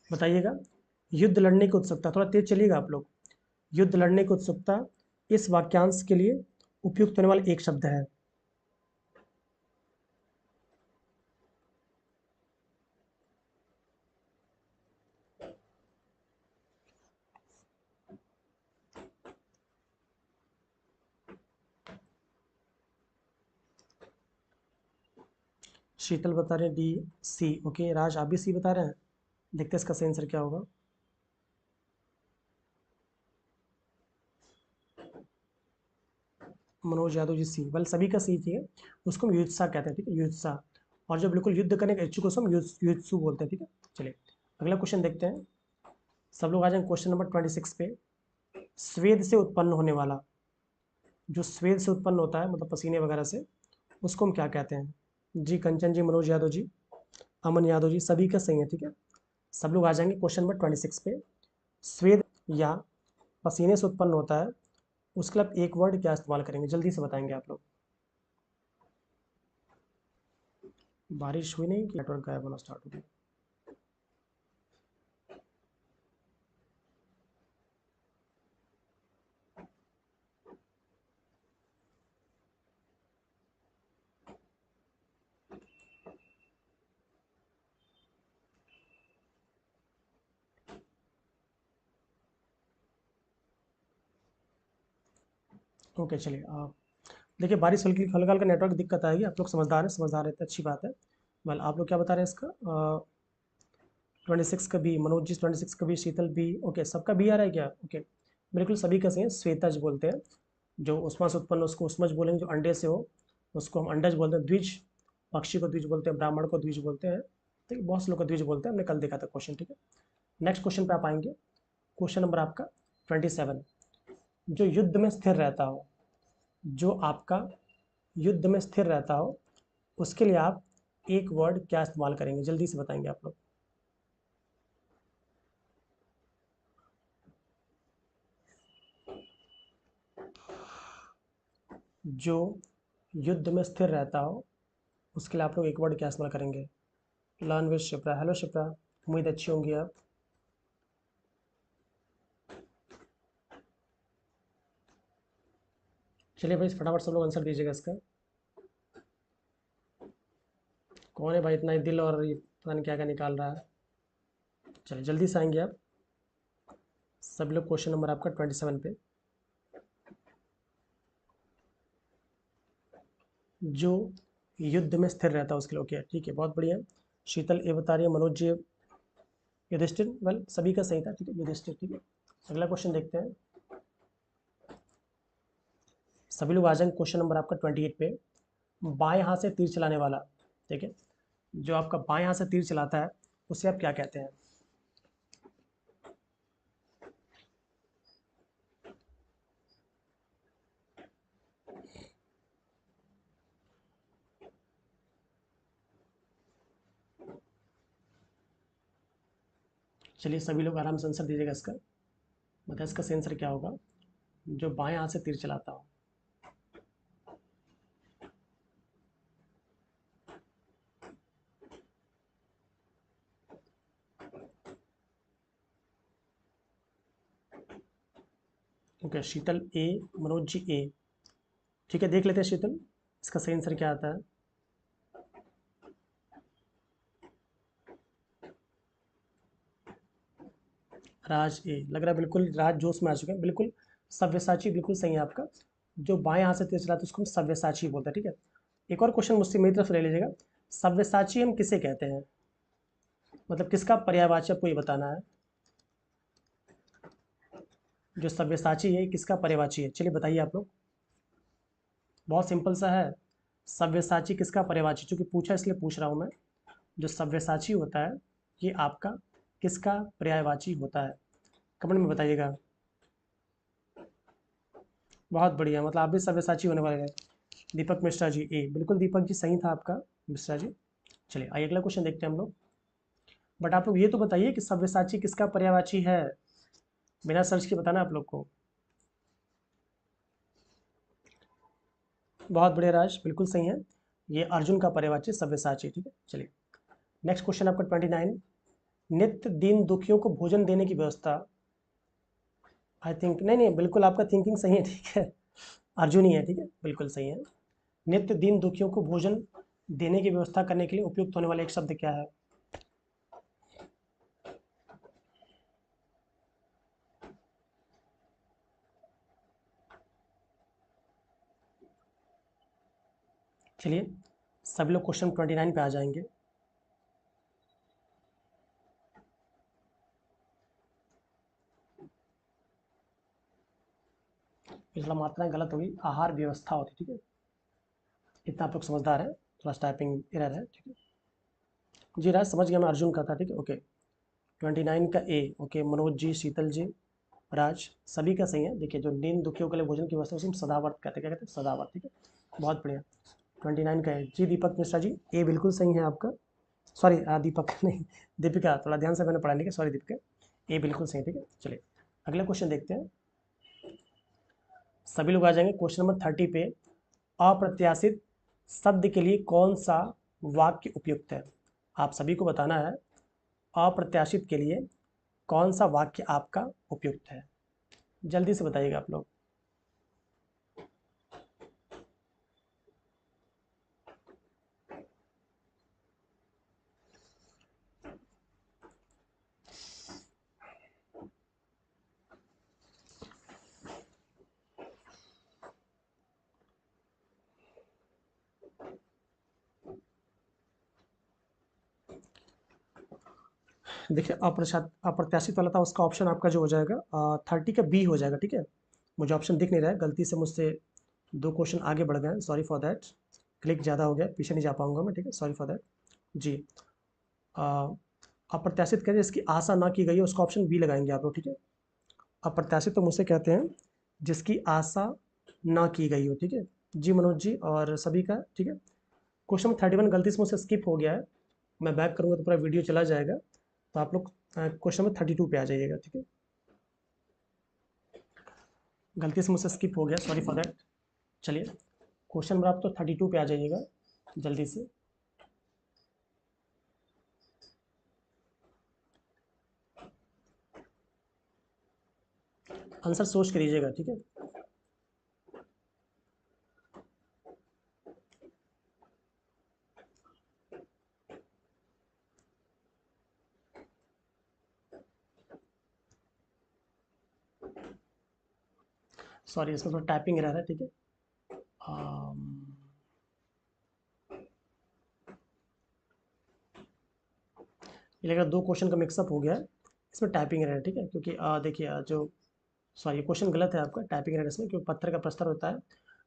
बताइएगा। युद्ध लड़ने की उत्सुकता, थोड़ा तेज चलिएगा आप लोग। युद्ध लड़ने की उत्सुकता इस वाक्यांश के लिए उपयुक्त होने वाला एक शब्द है। शीतल बता रहे हैं डी सी। ओके राज, आप भी सी बता रहे हैं। देखते हैं इसका सही आंसर क्या होगा। मनोज यादव जी सी, वेल सभी का सी थी। उसको हम युत्सा कहते हैं। ठीक है, युत्सा। और जो बिल्कुल युद्ध करने का इच्छुक उसको हम युत्सु बोलते हैं। ठीक है, चलिए अगला क्वेश्चन देखते हैं। सब लोग आ जाएंगे क्वेश्चन नंबर 26 पे। स्वेद से उत्पन्न होने वाला, जो स्वेद से उत्पन्न होता है, मतलब पसीने वगैरह से, उसको हम क्या कहते हैं। जी कंचन जी, मनोज यादव जी, अमन यादव जी, सभी का सही है। ठीक है, सब लोग आ जाएंगे क्वेश्चन नंबर 26 पे। स्वेद या पसीने से उत्पन्न होता है, उसके लिए आप एक वर्ड क्या इस्तेमाल करेंगे, जल्दी से बताएंगे आप लोग। बारिश हुई नहीं कि नेटवर्क गायब होना स्टार्ट हो गया। ओके चलिए, आप देखिए, बारिश हल्की हल्का हल्का नेटवर्क दिक्कत आएगी। आप लोग समझदार हैं, समझदार रहते हैं, अच्छी बात है। वेल आप लोग क्या बता रहे हैं इसका। 26 का बी, मनोज जी 26 का बी, शीतल बी। ओके, सबका बी आ रहा है क्या। ओके, बिल्कुल सभी का सही है, श्वेतज बोलते हैं। जो उष्मा से उत्पन्न उसको उष्मज बोलेंगे, जो अंडे से हो उसको हम अंडज बोलते हैं। द्विज, पक्षी को द्विज बोलते हैं, ब्राह्मण को द्विज बोलते हैं, ठीक है, बहुत से लोग को द्विज बोलते हैं, हमने कल देखा था क्वेश्चन, ठीक है। नेक्स्ट क्वेश्चन पे आप आएंगे, क्वेश्चन नंबर आपका 27। जो युद्ध में स्थिर रहता हो, जो आपका युद्ध में स्थिर रहता हो, उसके लिए आप एक वर्ड क्या इस्तेमाल करेंगे, जल्दी से बताएंगे आप लोग। जो युद्ध में स्थिर रहता हो उसके लिए आप लोग एक वर्ड क्या इस्तेमाल करेंगे। Learn with Shipra, hello Shipra, उम्मीद अच्छी होंगी आप। चलिए भाई फटाफट सब लोग आंसर दीजिएगा इसका। कौन है भाई इतना ही दिल और ये पता नहीं क्या क्या निकाल रहा है। चलिए जल्दी से आएंगे आप सब लोग, क्वेश्चन नंबर आपका 27 पे। जो युद्ध में स्थिर रहता है उसके लिए, ओके ठीक है, बहुत बढ़िया। शीतल ए बता रही है, मनोज जी युधिष्ठिर, वेल सभी का सही था, ठीक है युधिष्ठिर, ठीक है। अगला क्वेश्चन देखते हैं, सभी लोग आ जाएंगे क्वेश्चन नंबर आपका 28 पे। बाएं हाथ से तीर चलाने वाला, ठीक है, जो आपका बाएं हाथ से तीर चलाता है उसे आप क्या कहते हैं। चलिए सभी लोग आराम से आंसर दीजिएगा इसका, बताइए इसका सही आंसर क्या होगा। जो बाएं हाथ से तीर चलाता हो। ओके शीतल ए, मनोज जी ए, ठीक है देख लेते हैं शीतल इसका सही आंसर क्या आता है। राज ए, लग रहा है बिल्कुल राज जोश में आ चुके हैं, बिल्कुल सव्यसाची बिल्कुल सही है आपका। जो बाएं हाथ से तीर चलाता है उसको हम सव्यसाची बोलते हैं, ठीक है। एक और क्वेश्चन मुझसे मेरी तरफ से ले लीजिएगा, सव्यसाची हम किसे कहते हैं, मतलब किसका पर्यायवाची आपको ये बताना है। जो सव्यसाची है किसका पर्यायवाची है, चलिए बताइए आप लोग। बहुत सिंपल सा है, सव्यसाची किसका पर्यायवाची, चूंकि पूछा इसलिए पूछ रहा हूँ मैं। जो सव्यसाची होता है ये आपका किसका पर्यायवाची होता है, कमेंट में बताइएगा। बहुत बढ़िया, मतलब आप भी सव्यसाची होने वाले हैं। दीपक मिश्रा जी ए, बिल्कुल दीपक जी सही था आपका मिश्रा जी। चलिए आइए अगला क्वेश्चन देखते हैं हम लोग। बट आप लोग ये तो बताइए कि सव्यसाची किसका पर्यायवाची है, बिना सर्च के बताना आप लोग को। बहुत बढ़िया राज, बिल्कुल सही है, ये अर्जुन का पर्यायवाची सव्यसाची, ठीक है। चलिए नेक्स्ट क्वेश्चन आपका 29। नित्य दीन दुखियों को भोजन देने की व्यवस्था, आई थिंक नहीं नहीं बिल्कुल आपका थिंकिंग सही है, ठीक है, अर्जुन ही है, ठीक है बिल्कुल सही है। नित्य दीन दुखियों को भोजन देने की व्यवस्था करने के लिए उपयुक्त होने वाला एक शब्द क्या है। चलिए सभी लोग क्वेश्चन 29 पे आ जाएंगे। पिछला मात्रा गलत होगी, आहार व्यवस्था होती, ठीक है, इतना आप लोग समझदार है, थोड़ा टाइपिंग एरर है, ठीक है। जी राज समझ गया मैं, अर्जुन का था, ठीक है ओके। 29 का ए, ओके मनोज जी, शीतल जी, राज सभी का सही है। देखिए जो दीन दुखियों के लिए भोजन की व्यवस्था है उसे हम सदावर्त कहते हैं, क्या कहते हैं सदावर्त, ठीक है। बहुत बढ़िया, 29 का है जी, दीपक मिश्रा जी ए बिल्कुल सही है आपका। सॉरी दीपक नहीं, दीपिका, थोड़ा ध्यान से मैंने पढ़ा लिखा, सॉरी दीपिका, ए बिल्कुल सही, ठीक है। चलिए अगला क्वेश्चन देखते हैं, सभी लोग आ जाएंगे क्वेश्चन नंबर 30 पे। अप्रत्याशित शब्द के लिए कौन सा वाक्य उपयुक्त है, आप सभी को बताना है। अप्रत्याशित के लिए कौन सा वाक्य आपका उपयुक्त है, जल्दी से बताइएगा आप लोग। देखिए अप्रत्याशित वाला था, उसका ऑप्शन आपका जो हो जाएगा 30 का बी हो जाएगा, ठीक है। मुझे ऑप्शन दिख नहीं रहा है, गलती से मुझसे 2 क्वेश्चन आगे बढ़ गए हैं, सॉरी फॉर दैट। क्लिक ज़्यादा हो गया, पीछे नहीं जा पाऊंगा मैं, ठीक है, सॉरी फॉर दैट। जी। अ, अप्रत्याशित करें जिसकी आशा ना की गई है, उसका ऑप्शन बी लगाएंगे आप लोग, ठीक है। अप्रत्याशित तो मुझसे कहते हैं जिसकी आशा ना की गई हो, ठीक है। जी मनोज जी और सभी का, ठीक है। क्वेश्चन 31 गलती से मुझसे स्किप हो गया है, मैं बैक करूंगा तो पूरा वीडियो चला जाएगा, तो आप लोग क्वेश्चन नंबर 32 पे आ जाइएगा, ठीक है। गलती से मुझसे स्किप हो गया, सॉरी फॉर दैट। चलिए क्वेश्चन नंबर आप तो 32 पे आ जाइएगा जल्दी से। आंसर सोच के दीजिएगा, ठीक है। सॉरी इसमें थोड़ा टाइपिंग रह रहा है, ठीक है। ये लग रहा है 2 क्वेश्चन का मिक्सअप हो गया है, इसमें टाइपिंग रह रहा है, ठीक है। क्योंकि देखिए जो सॉरी क्वेश्चन गलत है आपका, टाइपिंग एरर इसमें, क्योंकि पत्थर का प्रस्तर होता है,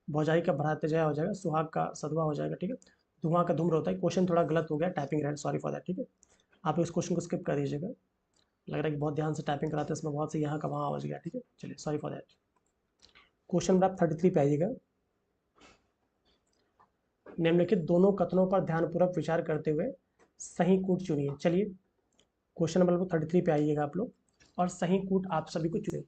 भौजाई का भराते जया हो जाएगा, सुहाग का सदवा हो जाएगा, ठीक है। धुआं का धूम्र होता है, क्वेश्चन थोड़ा गलत हो गया, typing error, sorry for that, ठीक है। आप इस क्वेश्चन को स्किप कर दीजिएगा, लग रहा है कि बहुत ध्यान से टाइपिंग कराते हैं, इसमें बहुत से यहाँ का वहाँ हो गया, ठीक है। चलिए sorry for that. Question number आप 33 पे आइएगा। निम्नलिखित दोनों कथनों पर ध्यानपूर्वक विचार करते हुए सही कूट चुनिए। चलिए क्वेश्चन नंबर 33 पे आइएगा आप लोग, और सही कूट आप सभी को चुनिए।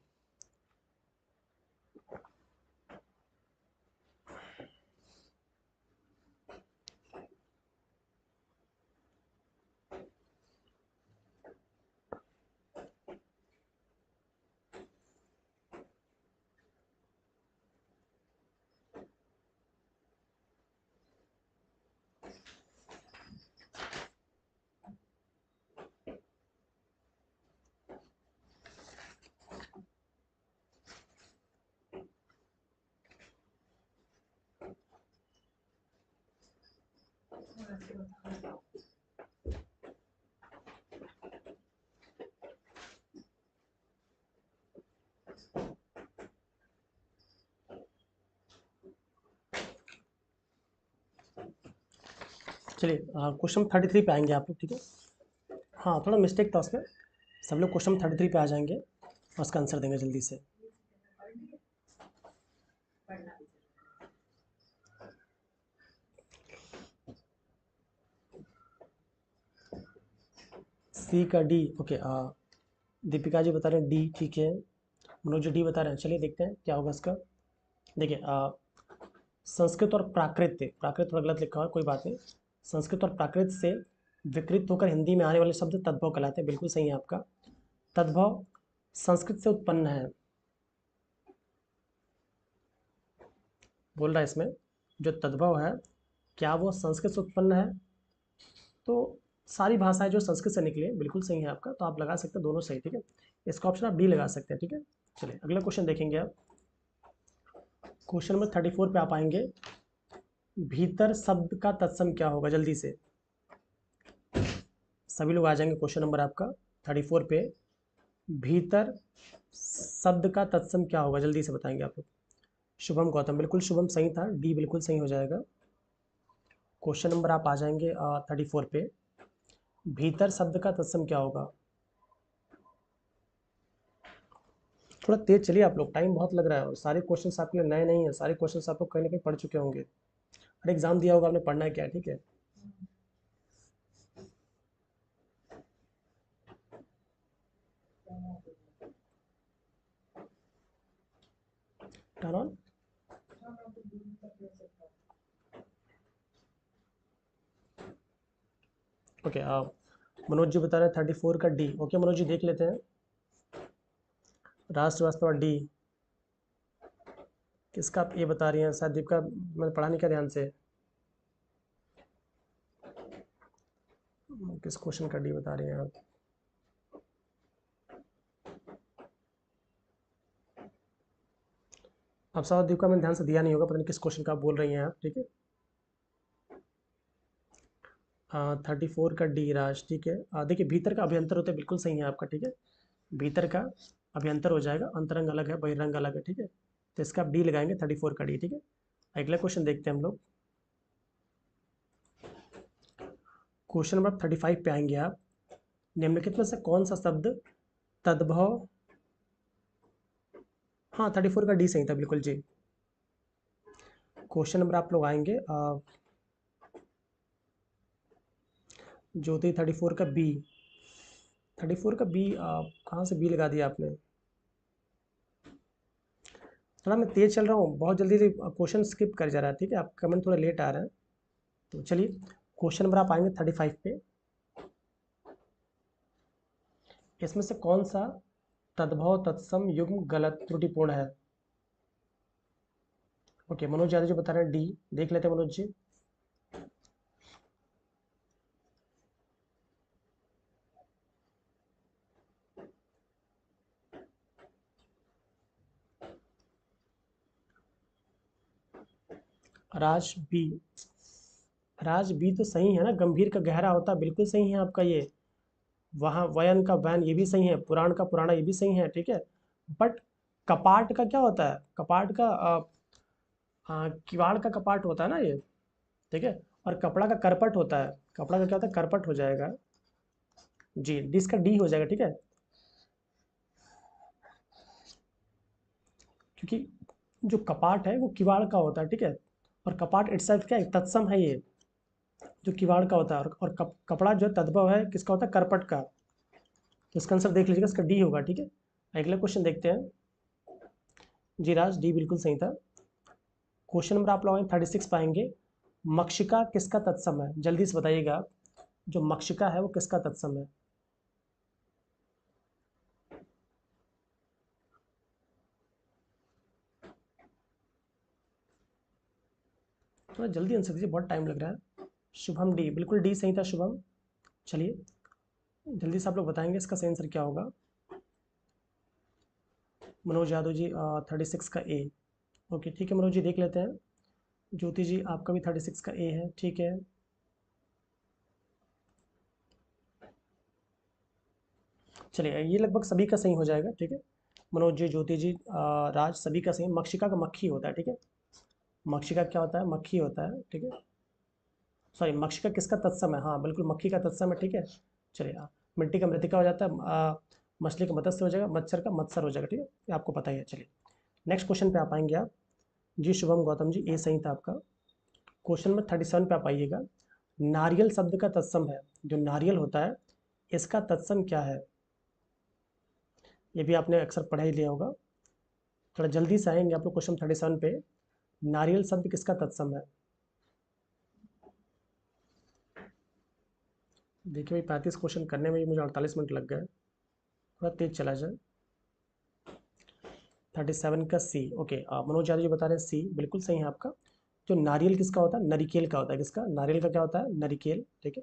चलिए क्वेश्चन 33 पे आएंगे आप लोग, ठीक है। हाँ थोड़ा मिस्टेक था उसमें, सब लोग क्वेश्चन 33 पे आ जाएंगे और उसका आंसर देंगे जल्दी से। सी का डी, ओके। दीपिका जी बता रहे हैं डी, ठीक है। मनोज जी डी बता रहे हैं, चलिए देखते हैं क्या होगा इसका। देखिए संस्कृत और प्राकृत, प्राकृत थोड़ा गलत लिखा हुआ है, कोई बात नहीं। संस्कृत और प्राकृत से विकृत होकर हिंदी में आने वाले शब्द तद्भव कहलाते हैं, बिल्कुल सही है आपका। तद्भव संस्कृत से उत्पन्न है, बोल रहा है इसमें जो तद्भव है क्या वो संस्कृत से उत्पन्न है, तो सारी भाषाएं जो संस्कृत से निकली है, बिल्कुल सही है आपका, तो आप लगा सकते हैं दोनों सही, ठीक है। इसका ऑप्शन आप डी लगा सकते हैं, ठीक है। चलिए अगला क्वेश्चन देखेंगे आप। क्वेश्चन नंबर 34 पे आप आएंगे। भीतर शब्द का तत्सम क्या होगा, जल्दी से सभी लोग आ जाएंगे। क्वेश्चन नंबर आपका 34 पे, भीतर शब्द का तत्सम क्या होगा, जल्दी से बताएंगे आप लोग। शुभम गौतम, बिल्कुल शुभम सही था, डी बिल्कुल सही हो जाएगा। क्वेश्चन नंबर आप आ जाएंगे 34 पे, भीतर शब्द का तत्सम क्या होगा। थोड़ा तेज चलिए आप लोग, टाइम बहुत लग रहा है, और सारे क्वेश्चंस आपके लिए नए नहीं है, सारे क्वेश्चंस आप लोग कहीं ना कहीं पढ़ चुके होंगे, हर एग्जाम दिया होगा आपने, पढ़ना है क्या है, ठीक है। Turn on, okay. आप मनोज जी बता रहे हैं 34 का डी, ओके मनोज जी देख लेते हैं। राज श्रीवास्तव डी, किसका आप ये बता रही हैं, शायद दीप का, मैंने पढ़ा नहीं क्या ध्यान से, किस क्वेश्चन का डी बता रही हैं आप। अब शायद दीप का मैंने ध्यान से दिया नहीं होगा, पता नहीं किस क्वेश्चन का आप बोल रही हैं आप, ठीक है। 34 का डी राज, ठीक है। देखिए भीतर का अभ्यंतर होता है, बिल्कुल सही है आपका, ठीक है। भीतर का अभ्यंतर हो जाएगा, अंतरंग अलग है, बहिरंग अलग है, ठीक है। तो इसका आप डी लगाएंगे, 34 का डी, ठीक है। अगला क्वेश्चन देखते हैं हम लोग। क्वेश्चन नंबर 35 पे आएंगे आप। निम्नलिखित में से कौन सा शब्द तद्भव, हाँ 34 का डी सही था, बिल्कुल जी। क्वेश्चन नंबर आप लोग आएंगे ज्योति 34 का बी, 34 का बी, कहाँ से बी लगा दिया आपने? थोड़ा मैं तेज चल रहा हूँ, बहुत जल्दी से क्वेश्चन स्किप कर जा रहा है, ठीक है। आपका कमेंट थोड़ा लेट आ रहा है। तो चलिए क्वेश्चन नंबर आप आएंगे 35 पे। इसमें से कौन सा तद्भव तत्सम युग्म गलत त्रुटिपूर्ण है? ओके, मनोज यादव जी बता रहे हैं डी। देख लेते हैं मनोज जी। राज बी, राज बी तो सही है ना, गंभीर का गहरा होता है, बिल्कुल सही है आपका ये। वहाँ वयन का वैन ये भी सही है, पुराण का पुराना ये भी सही है, ठीक है। बट कपाट का क्या होता है? कपाट का किवाड़ का कपाट होता है ना ये, ठीक है। और कपड़ा का करपट होता है, कपड़ा का क्या होता है? करपट हो जाएगा जी, इसका डी हो जाएगा, ठीक है। क्योंकि जो कपाट है वो किवाड़ का होता है, ठीक है। और कपाट इटसेल्फ क्या है? तत्सम है ये, जो किवाड़ का होता है। और कपड़ा जो तद्भव है किसका होता है? करपट का। तो इसका आंसर देख लीजिएगा, इसका डी होगा, ठीक है। अगला क्वेश्चन देखते हैं। जी राज, डी बिल्कुल सही था। क्वेश्चन नंबर आप लोग 36 पाएंगे। मक्षिका किसका तत्सम है? जल्दी से बताइएगा आप। जो मक्षिका है वो किसका तत्सम है? थोड़ा जल्दी आंसर दीजिए, बहुत टाइम लग रहा है। शुभम डी, बिल्कुल डी सही था शुभम। चलिए जल्दी से आप लोग बताएंगे इसका सही आंसर क्या होगा। मनोज यादव जी 36 का ए। ओके ठीक है मनोज जी, देख लेते हैं। ज्योति जी आपका भी 36 का ए है, ठीक है। चलिए ये लगभग सभी का सही हो जाएगा, ठीक है। मनोज जी, ज्योति जी, राज, सभी का सही। मक्षिका का मक्खी होता है, ठीक है। मक्षिका क्या होता है? मक्खी होता है, ठीक है। सॉरी, मक्षिका किसका तत्सम है? हाँ बिल्कुल मक्खी का तत्सम है, ठीक है। चलिए मिट्टी का मृतिका हो जाता है, मछली का मत्स्य हो जाएगा, मच्छर का मत्सर हो जाएगा, ठीक है। ये आपको पता ही है। चलिए नेक्स्ट क्वेश्चन पे आप आएंगे आप। जी शुभम गौतम जी, ए सही था आपका। क्वेश्चन नंबर 37 पे आप आइएगा। नारियल शब्द का तत्सम है, जो नारियल होता है इसका तत्सम क्या है? ये भी आपने अक्सर पढ़ा ही लिया होगा। थोड़ा जल्दी से आएंगे आप लोग क्वेश्चन 37 पे। नारियल शब्द किसका तत्सम है? देखिए भाई 35 क्वेश्चन करने में ही मुझे 48 मिनट लग गए, थोड़ा तेज चला जाए। 37 का सी, ओके। मनोज यादव जी बता रहे हैं सी, बिल्कुल सही है आपका। जो नारियल किसका होता है? नरिकेल का होता है। किसका? नारियल का क्या होता है? नरिकेल, ठीक है।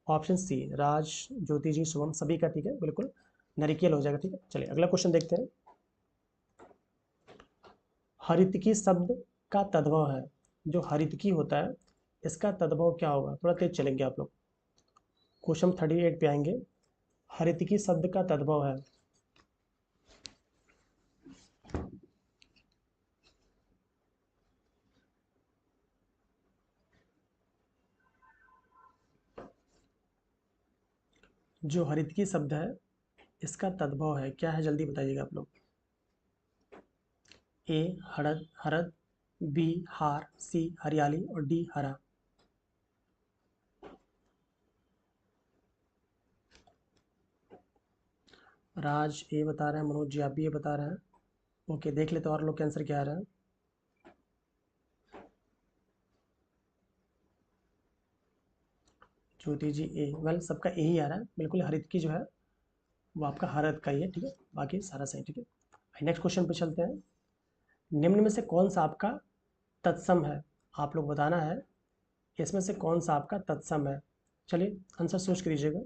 ऑप्शन सी, राज, ज्योति जी, शुभम, सभी का ठीक है, बिल्कुल नरिकेल हो जाएगा, ठीक है। चलिए अगला क्वेश्चन देखते हैं। हरितकी शब्द का तद्भव है, जो हरितकी होता है इसका तद्भव क्या होगा? थोड़ा तेज चलेंगे आप लोग। क्वेश्चन 38 पे आएंगे। हरितकी शब्द का तद्भव है, जो हरितकी शब्द है इसका तद्भव है क्या है? जल्दी बताइएगा आप लोग। ए हरद, हरद, बी हार, सी हरियाली और डी हरा। राज ए बता रहे हैं, मनोज जी आप भी ये बता रहे हैं। ओके देख लेते हैं और लोग के आंसर क्या आ रहा है। ज्योति जी ए, वेल सबका ए ही आ रहा है, बिल्कुल हरित की जो है वो आपका हरद का ही है, ठीक है। बाकी सारा सही, ठीक है। नेक्स्ट क्वेश्चन पे चलते हैं। निम्न में से कौन सा आपका तत्सम है? आप लोग बताना है इसमें से कौन सा आपका तत्सम है। चलिए आंसर सोच कर दीजिएगा।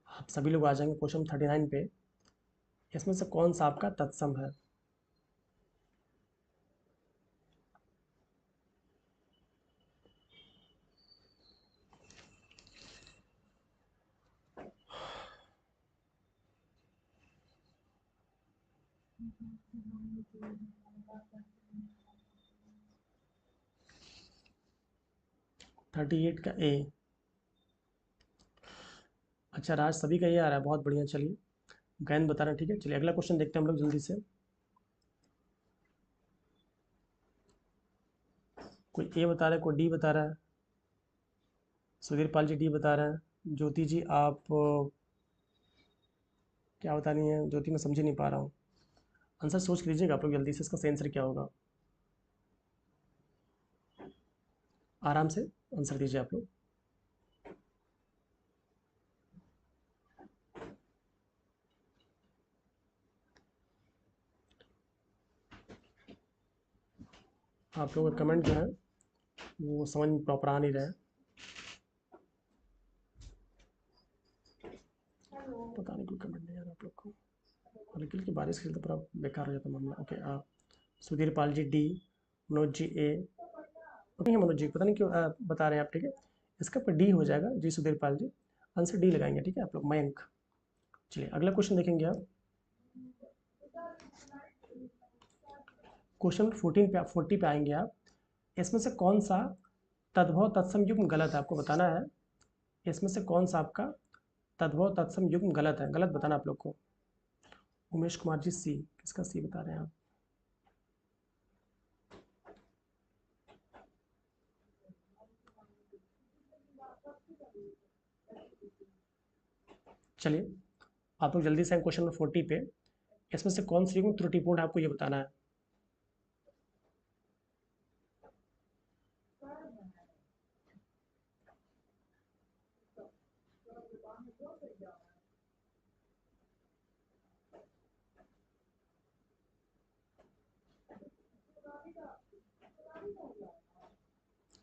आप सभी लोग आ जाएंगे क्वेश्चन 39 पे। इसमें से कौन सा आपका तत्सम है? 38 का ए। अच्छा राज, सभी का ये आ रहा है, बहुत बढ़िया। चलिए गैन बता रहे हैं, ठीक है। चलिए अगला क्वेश्चन देखते हैं हम लोग जल्दी से। कोई ए बता रहा है, कोई डी बता रहा है। सुधीर पाल जी डी बता रहे हैं। ज्योति जी आप क्या बता रही हैं? ज्योति मैं समझ ही नहीं पा रहा हूँ। आंसर सोच लीजिएगा आप लोग जल्दी से, इसका सही आंसर क्या होगा। आराम से आंसर दीजिए आप लोग। आप लोगों का कमेंट जो है वो समझ में प्रॉपर आ नहीं रहा है। पता नहीं कोई कमेंट नहीं आ रहा आप लोग को। हल्की हल्की बारिश के तो पूरा बेकार हो जाता मामला। Okay Sudhir Pal G D, Manoj ji ए। ओके मनोज जी पता नहीं क्यों बता रहे हैं आप, ठीक है। इसका पर डी हो जाएगा जी। सुधीर पाल जी आंसर डी लगाएंगे, ठीक है आप लोग। मयंक। चलिए अगला क्वेश्चन देखेंगे आप। क्वेश्चन 40 पे आएंगे आप। इसमें से कौन सा तद्भव तत्सम युग्म गलत है, आपको बताना है। इसमें से कौन सा आपका तद्भव तत्सम युग्म गलत है, गलत बताना आप लोग को। उमेश कुमार जी सी, किसका सी बता रहे हैं आप? चलिए आप लोग जल्दी से क्वेश्चन नंबर 40 पे, इसमें से कौन सी युग्म त्रुटिपूर्ण है, आपको ये बताना है।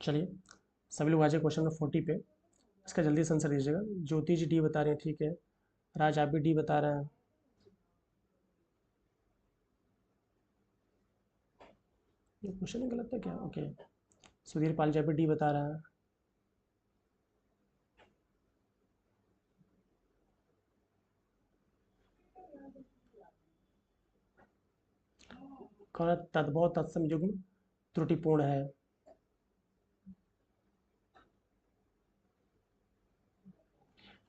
चलिए सभी लोग आ जाए क्वेश्चन नंबर 40 पे, इसका जल्दी से आंसर दीजिएगा। ज्योति जी डी बता रहे हैं, ठीक है। राज आप भी डी बता रहे हैं। ये क्वेश्चन ही गलत है क्या? ओके सुधीर पाल जी आप भी डी बता रहे हैं। कौन तद्भव तत्सम युग्म त्रुटिपूर्ण है।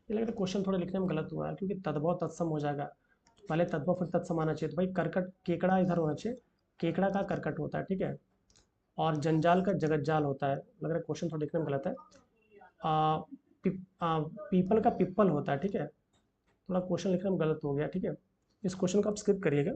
ये लग रहा है क्वेश्चन थोड़ा लिखने में गलत हुआ है, क्योंकि तद्भव तत्सम हो जाएगा, पहले तद्भव फिर तत्सम आना चाहिए। तो भाई करकट केकड़ा इधर होना चाहिए, केकड़ा का करकट होता है, ठीक है। और जंजाल का जगतजाल होता है। लग रहा है क्वेश्चन थोड़ा लिखने में गलत है। पीपल का पिप्पल होता है, ठीक है। थोड़ा क्वेश्चन लिखने में गलत हो गया, ठीक है। इस क्वेश्चन को आप स्किप करिएगा।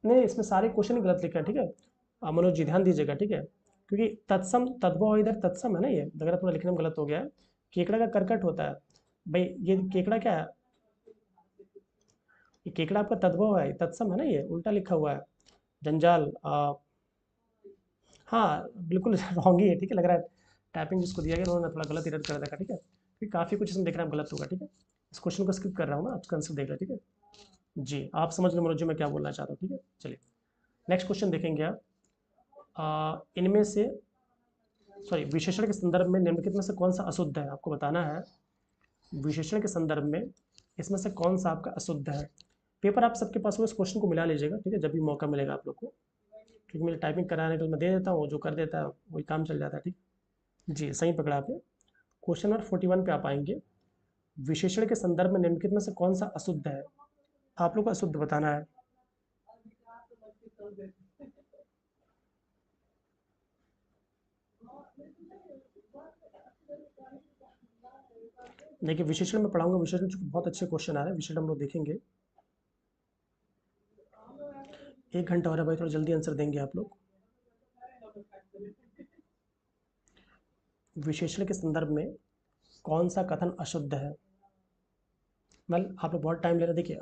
नहीं इसमें सारे क्वेश्चन ही गलत लिखा है, ठीक है। मनोज जी ध्यान दीजिएगा, ठीक है। क्योंकि तत्सम तद्भव इधर तत्सम है ना, ये लग रहा है थोड़ा लिखने में गलत हो गया है। केकड़ा का करकट होता है। भाई ये केकड़ा क्या है? ये केकड़ा आपका तद्भव है, तत्सम है ना, ये उल्टा लिखा हुआ है। जंजाल हाँ बिल्कुल रॉन्ग ही है, ठीक है। लग रहा है टाइपिंग जिसको दिया गया उन्होंने थोड़ा गलत एडिट कर देखा, ठीक है। फिर काफ़ी कुछ इसमें देखना गलत होगा, ठीक है। इस क्वेश्चन को स्किप कर रहा हूँ मैं, आपका आंसर देख रहे, ठीक है। जी आप समझ लो मनोज जी मैं क्या बोलना चाहता हूँ, ठीक है। चलिए नेक्स्ट क्वेश्चन देखेंगे आप। इनमें से सॉरी विशेषण के संदर्भ में निम्नलिखित में से कौन सा अशुद्ध है, आपको बताना है। विशेषण के संदर्भ में इसमें से कौन सा आपका अशुद्ध है। पेपर आप सबके पास हो, इस क्वेश्चन को मिला लीजिएगा, ठीक है, जब भी मौका मिलेगा आप लोग को। क्योंकि मेरे टाइपिंग कराने के मैं दे देता हूँ, जो कर देता है वही काम चल जाता है, ठीक। जी सही पकड़ा आपने। क्वेश्चन नंबर 41 पे आप आएंगे। विशेषण के संदर्भ में निम्नलिखित में से कौन सा अशुद्ध है, आप लोग को अशुद्ध बताना है। देखिए विशेषण में पढ़ाऊंगा, विशेषण चूंकि बहुत अच्छे क्वेश्चन आ रहे हैं, विशेषण हम लोग देखेंगे। 1 घंटा हो रहा है भाई, थोड़ा जल्दी आंसर देंगे आप लोग। विशेषण के संदर्भ में कौन सा कथन अशुद्ध है। वेल आप लोग बहुत टाइम ले रहे, देखिए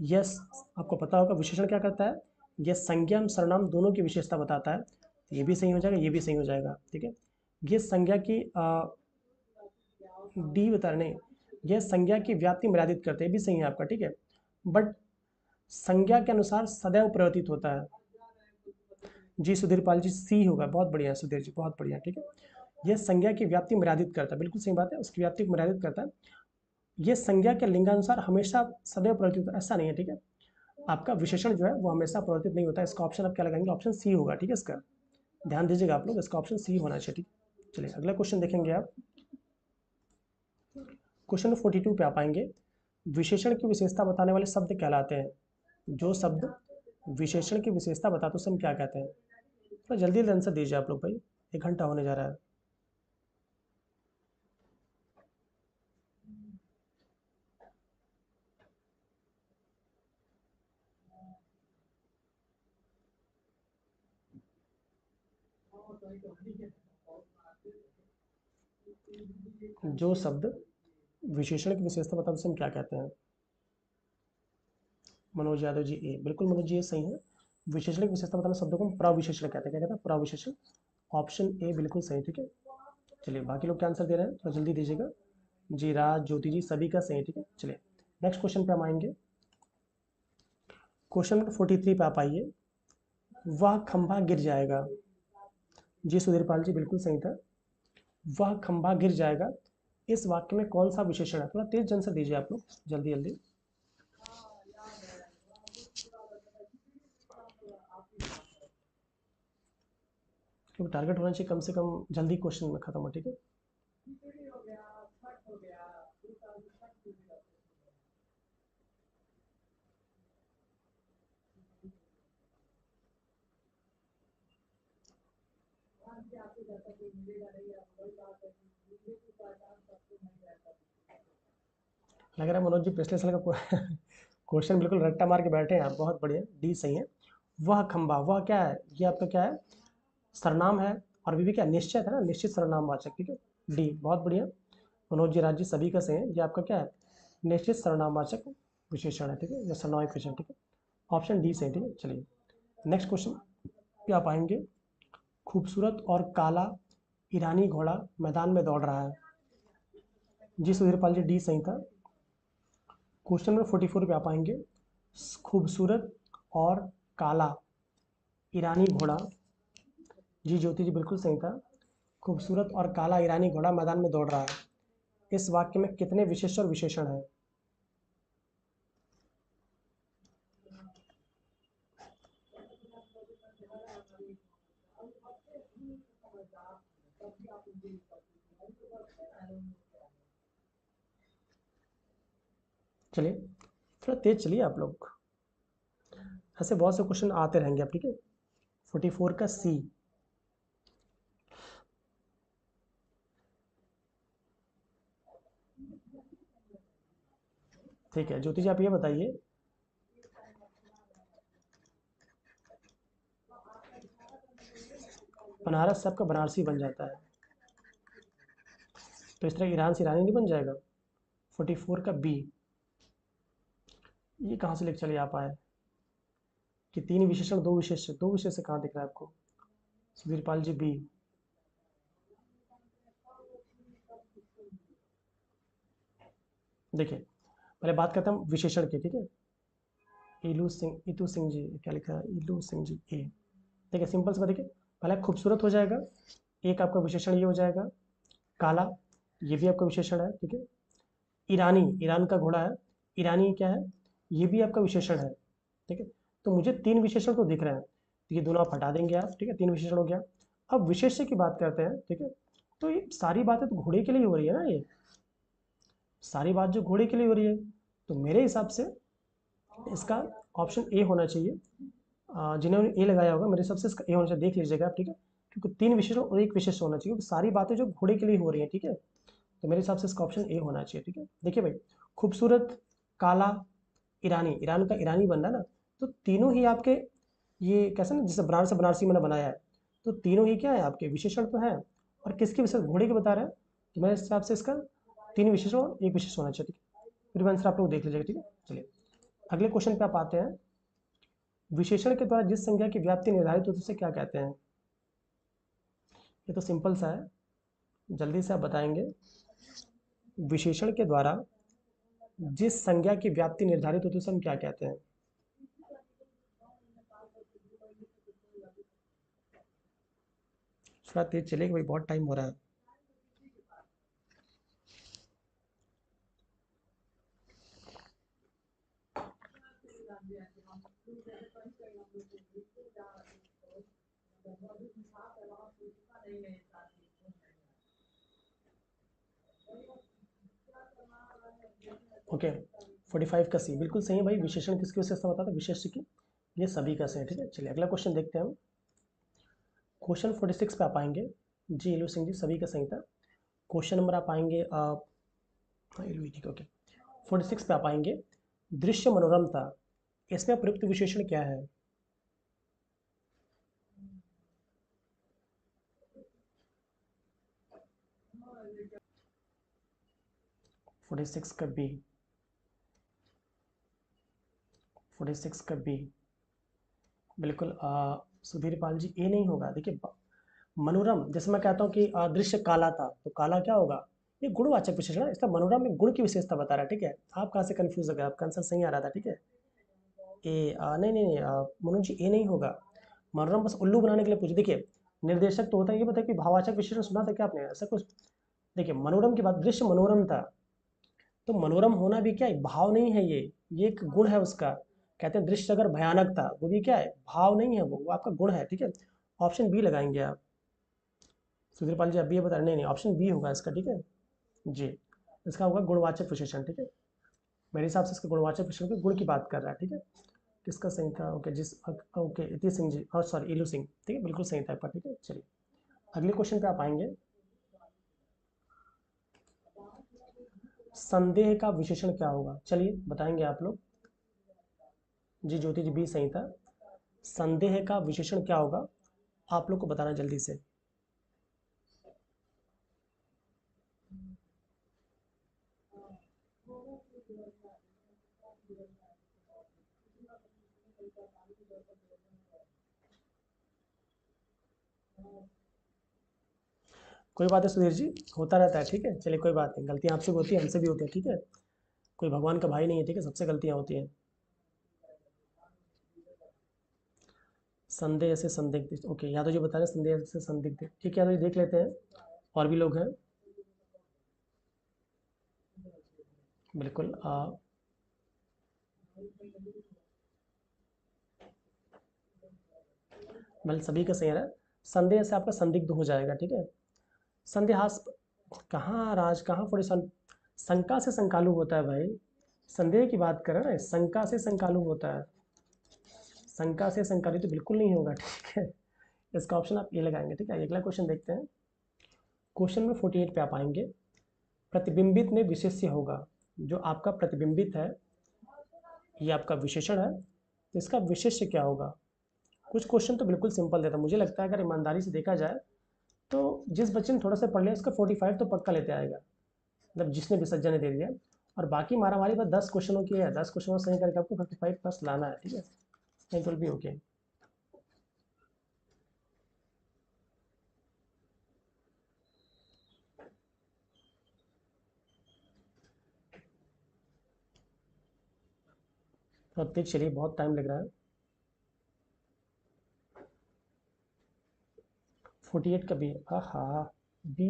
यस आपको पता होगा विशेषण क्या करता है, यह संज्ञा एवं सर्वनाम दोनों की विशेषता बताता है। तो ये भी सही हो जाएगा, ये भी सही हो जाएगा, ठीक है। ये संज्ञा की डी बता रहे नहीं, यह संज्ञा की व्याप्ति मर्यादित करते हैं, ये भी सही है आपका, ठीक है। बट संज्ञा के अनुसार सदैव परिवर्तित होता है। जी सुधीर पाल जी सी होगा, बहुत बढ़िया सुधीर जी, बहुत बढ़िया, ठीक है। यह संज्ञा की व्याप्ति मर्यादित करता है, बिल्कुल सही बात है, उसकी व्याप्ति को मर्यादित करता है। ये संज्ञा के लिंगानुसार हमेशा सदैव परिवर्तित होता है, ऐसा नहीं है, ठीक है। आपका विशेषण जो है वो हमेशा परिवर्तित नहीं होता है। इसका ऑप्शन आप क्या लगाएंगे, ऑप्शन सी होगा, ठीक है। इसका ध्यान दीजिएगा आप लोग, इसका ऑप्शन सी होना चाहिए, ठीक है। चलिए अगला क्वेश्चन देखेंगे आप। क्वेश्चन 42 पे आप आएंगे। विशेषण की विशेषता बताने वाले शब्द कहलाते हैं। जो शब्द विशेषण की विशेषता बताते उसे हम क्या कहते हैं? तो जल्दी जल्दी आंसर दीजिए आप लोग भाई, 1 घंटा होने जा रहा है। जो शब्द विशेषण की विशेषता बताते उसे हम क्या कहते हैं? मनोज यादव जी ए, बिल्कुल मनोज जी ये सही है। विशेषण की विशेषता बताने शब्दों को हम प्रविशेषण कहते हैं। क्या कहते हैं? प्रविशेषण। ऑप्शन ए बिल्कुल सही, ठीक है। चलिए बाकी लोग क्या आंसर दे रहे हैं, थोड़ा जल्दी दीजिएगा। जी राज, ज्योति जी, सभी का सही है, ठीक है। चलिए नेक्स्ट क्वेश्चन पे हम आएंगे। क्वेश्चन नंबर 43 पे आप आइए। वह खंभा गिर जाएगा। जी सुधीरपाल जी बिल्कुल सही था। वह खंभा गिर जाएगा, इस वाक्य में कौन सा विशेषण है? थोड़ा तेज आंसर दीजिए आप लोग, जल्दी जल्दी। क्योंकि टारगेट होना चाहिए कम से कम जल्दी क्वेश्चन में खत्म हो, ठीक है। लग रहा है मनोज जी पिछले साल का क्वेश्चन बिल्कुल रट्टा मार के बैठे हैं आप, बहुत बढ़िया, डी सही है। वह खंभा, वह क्या है, ये आपका क्या है, सरनाम है। और भी क्या, निश्चित है ना, निश्चित सर्वनाम वाचक, ठीक है। डी बहुत बढ़िया। मनोज जी राज जी सभी का सही है, ये आपका क्या है, निश्चित सर्वनाम वाचक विशेषण है, ठीक है, या सर्वनामिक विशेषण, ठीक है। ऑप्शन डी सही, ठीक है। चलिए नेक्स्ट क्वेश्चन पे आप आएंगे। खूबसूरत और काला ईरानी घोड़ा मैदान में दौड़ रहा है। जी सुधीरपाल जी डी सही था। क्वेश्चन नंबर 44 पे आप आएंगे। खूबसूरत और काला ईरानी घोड़ा, जी ज्योति जी बिल्कुल सही था। खूबसूरत और काला ईरानी घोड़ा मैदान में दौड़ रहा है, इस वाक्य में कितने विशेष और विशेषण हैं? चलिए थोड़ा तेज चलिए आप लोग, ऐसे बहुत से क्वेश्चन आते रहेंगे आप, ठीक है। 44 का सी। ठीक है ज्योति जी आप ये बताइए, बनारस से आपका बनारसी बन जाता है, तो इस तरह ईरान से ईरानी नहीं बन जाएगा? 44 का बी, ये कहाँ से लेकर चले आप आए कि तीन विशेषण दो विशेष, दो विशेष कहाँ दिख रहा है आपको? सुधीरपाल जी बी। देखिए पहले बात करते हैं हम विशेषण की, ठीक है। इलू सिंह, इतू सिंह जी, क्या लिखा है, इलू सिंह जी ए। देखिए सिंपल सा देखिए, पहले खूबसूरत हो जाएगा, एक आपका विशेषण ये हो जाएगा। काला, ये भी आपका विशेषण है, ठीक है। ईरानी, ईरान का घोड़ा है, ईरानी क्या है, ये भी आपका विशेषण है, ठीक है। तो मुझे तीन विशेषण तो दिख रहे हैं, तो ये दोनों आप हटा देंगे आप, ठीक है, तीन विशेषण हो गया। अब विशेष्य की बात करते हैं, ठीक है। तो ये सारी बातें तो घोड़े के लिए हो रही है ना, ये सारी बात जो घोड़े के लिए हो रही है, तो मेरे हिसाब से इसका ऑप्शन ए होना चाहिए। जिन्होंने ए लगाया होगा मेरे हिसाब से इसका ए होना चाहिए, देख लीजिएगा आप, ठीक है। क्योंकि तीन विशेषण और एक विशेष होना चाहिए, क्योंकि सारी बातें जो घोड़े के लिए हो रही है, ठीक है। तो मेरे हिसाब से इसका ऑप्शन ए होना चाहिए, ठीक है। देखिए भाई, खूबसूरत, काला, ईरानी, ईरान का ईरानी बन रहा है ना, तो तीनों ही आपके, ये कैसे ना, जैसे बनारस से बनारसी मैंने बनाया है, तो तीनों ही क्या है आपके विशेषण तो हैं। और किसके विशेष, घोड़े के बता रहे हैं, तो मेरे हिसाब से इसका तीन विशेषण और एक विशेष होना चाहिए, ठीक है। फिर भी आंसर आप लोग देख लीजिएगा, ठीक है। चलिए अगले क्वेश्चन पे आप आते हैं। विशेषण के द्वारा जिस संज्ञा की व्याप्ति निर्धारित होती है उसे क्या कहते हैं? ये तो सिंपल सा है, जल्दी से आप बताएंगे। विशेषण के द्वारा जिस संज्ञा की व्याप्ति निर्धारित होती है उसे हम क्या कहते हैं? थोड़ा तेज चलेगा भाई, बहुत टाइम हो रहा है। ओके 45 का सी बिल्कुल सही है भाई। विशेषण किसकी विशेषता बताता है? विशेष्य की। ये सभी का सही है, ठीक है। चलिए अगला क्वेश्चन देखते हैं हम। क्वेश्चन 46 पे आप आएंगे। जी एलू सिंह जी, सभी का सही था। क्वेश्चन नंबर आप आएंगे एलू ठीक, ओके 46 पे आप आएंगे। दृश्य मनोरमता, इसमें प्रयुक्त विशेषण क्या है? 46 का बी, 46 का बी बिल्कुल सुधीर पाल जी, ए नहीं होगा। देखिए मनोरम, जैसे मैं कहता हूँ कि दृश्य काला था, तो काला क्या होगा? ये गुणवाचक विशेषण है, इसका मनोरम एक गुण की विशेषता बता रहा है, ठीक है। आप कहाँ से कंफ्यूज हो गए? आपका आंसर सही आ रहा था, ठीक है। ए नहीं नहीं नहीं मनोज जी, ए नहीं होगा। मनोरम बस उल्लू बनाने के लिए पूछे। देखिए निर्देशक तो होता है, ये बताया कि भाववाचक विशेषण सुना था क्या आपने? ऐसा कुछ। देखिए मनोरम की बात, दृश्य मनोरम था, तो मनोरम होना भी क्या है? भाव नहीं है ये एक गुण है उसका। कहते हैं दृश्य अगर भयानक था, वो भी क्या है? भाव नहीं है, वो आपका गुण है, ठीक है। ऑप्शन बी लगाएंगे आप। सुधीरपाल जी, अभी ये बता रहे नहीं नहीं, ऑप्शन बी होगा इसका, ठीक है जी। इसका होगा गुणवाचक विशेषण, ठीक है। मेरे हिसाब से इसका गुणवाचक विशेषण के गुण की बात कर रहा है, ठीक है। किसका सही था? ओके ओके इति सिंह जी, और सॉरी इलू सिंह, ठीक है बिल्कुल सही था आपका, ठीक है। चलिए अगले क्वेश्चन पे आप आएंगे। संदेह का विशेषण क्या होगा? चलिए बताएंगे आप लोग। जी ज्योति जी, बी सही था। संदेह का विशेषण क्या होगा? आप लोग को बताना जल्दी से। कोई बात है सुधीर जी, होता रहता है, ठीक है। चलिए कोई बात नहीं, गलतियां आपसे भी होती है, हमसे भी होती है, ठीक है। कोई भगवान का भाई नहीं है, ठीक है, सबसे गलतियां होती हैं। संदेह से संदिग्ध, ओके यादव जी बता रहे हैं संदेह से संदिग्ध, ठीक है यादव जी, देख लेते हैं। और भी लोग हैं। बिल्कुल मतलब सभी का सही है। संदेह से आपका संदिग्ध हो जाएगा, ठीक है। संदेहास्पद कहाँ राज, कहाँ थोड़ी शंका से संकालु होता है भाई। संदेह की बात करें ना, शंका से संकालु होता है। शंका से संकालु तो बिल्कुल नहीं होगा, ठीक है। इसका ऑप्शन आप ये लगाएंगे, ठीक है। अगला क्वेश्चन देखते हैं। क्वेश्चन में 48 पे आप आएंगे। प्रतिबिंबित में विशेष्य होगा। जो आपका प्रतिबिंबित है, ये आपका विशेषण है, तो इसका विशेष्य क्या होगा? कुछ क्वेश्चन तो बिल्कुल सिंपल देता है, मुझे लगता है अगर ईमानदारी से देखा जाए तो जिस बच्चे ने थोड़ा सा पढ़ लिया उसका 45 तो पक्का लेते आएगा, मतलब जिसने विसर्जन ने दे दिया। और बाकी मारामारी बस 10 क्वेश्चनों की है, 10 क्वेश्चनों सही करके आपको 55 प्लस लाना है, ठीक है। It will be okay. तो अब तक चलिए, बहुत टाइम लग रहा है। 48 का बी, हाँ बी,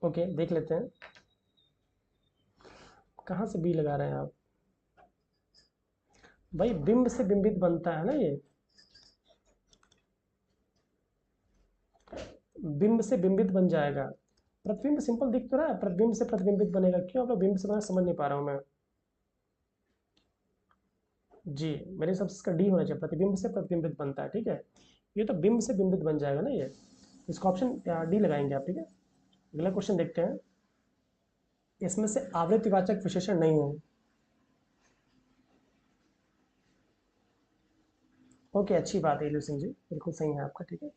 ओके देख लेते हैं। कहाँ से बी लगा रहे हैं आप? भाई बिंब से बिंबित बनता है ना ये, बिंब से बिंबित बन जाएगा। प्रतिबिंब सिंपल दिख तो रहा है, प्रतिबिंब से प्रतिबिंबित बनेगा, क्यों आपका बिंब से बना समझ नहीं पा रहा हूँ मैं। जी मेरे हिसाब से इसका डी होना चाहिए, प्रतिबिंब से प्रतिबिंबित बनता है, ठीक है। ये तो बिंब से बिंबित बन जाएगा ना ये। इसका ऑप्शन डी लगाएंगे आप, ठीक है। अगला क्वेश्चन देखते हैं। इसमें से आवृत्तिवाचक विशेषण नहीं है। ओके अच्छी बात है इलू सिंह जी, बिल्कुल सही है आपका, ठीक है।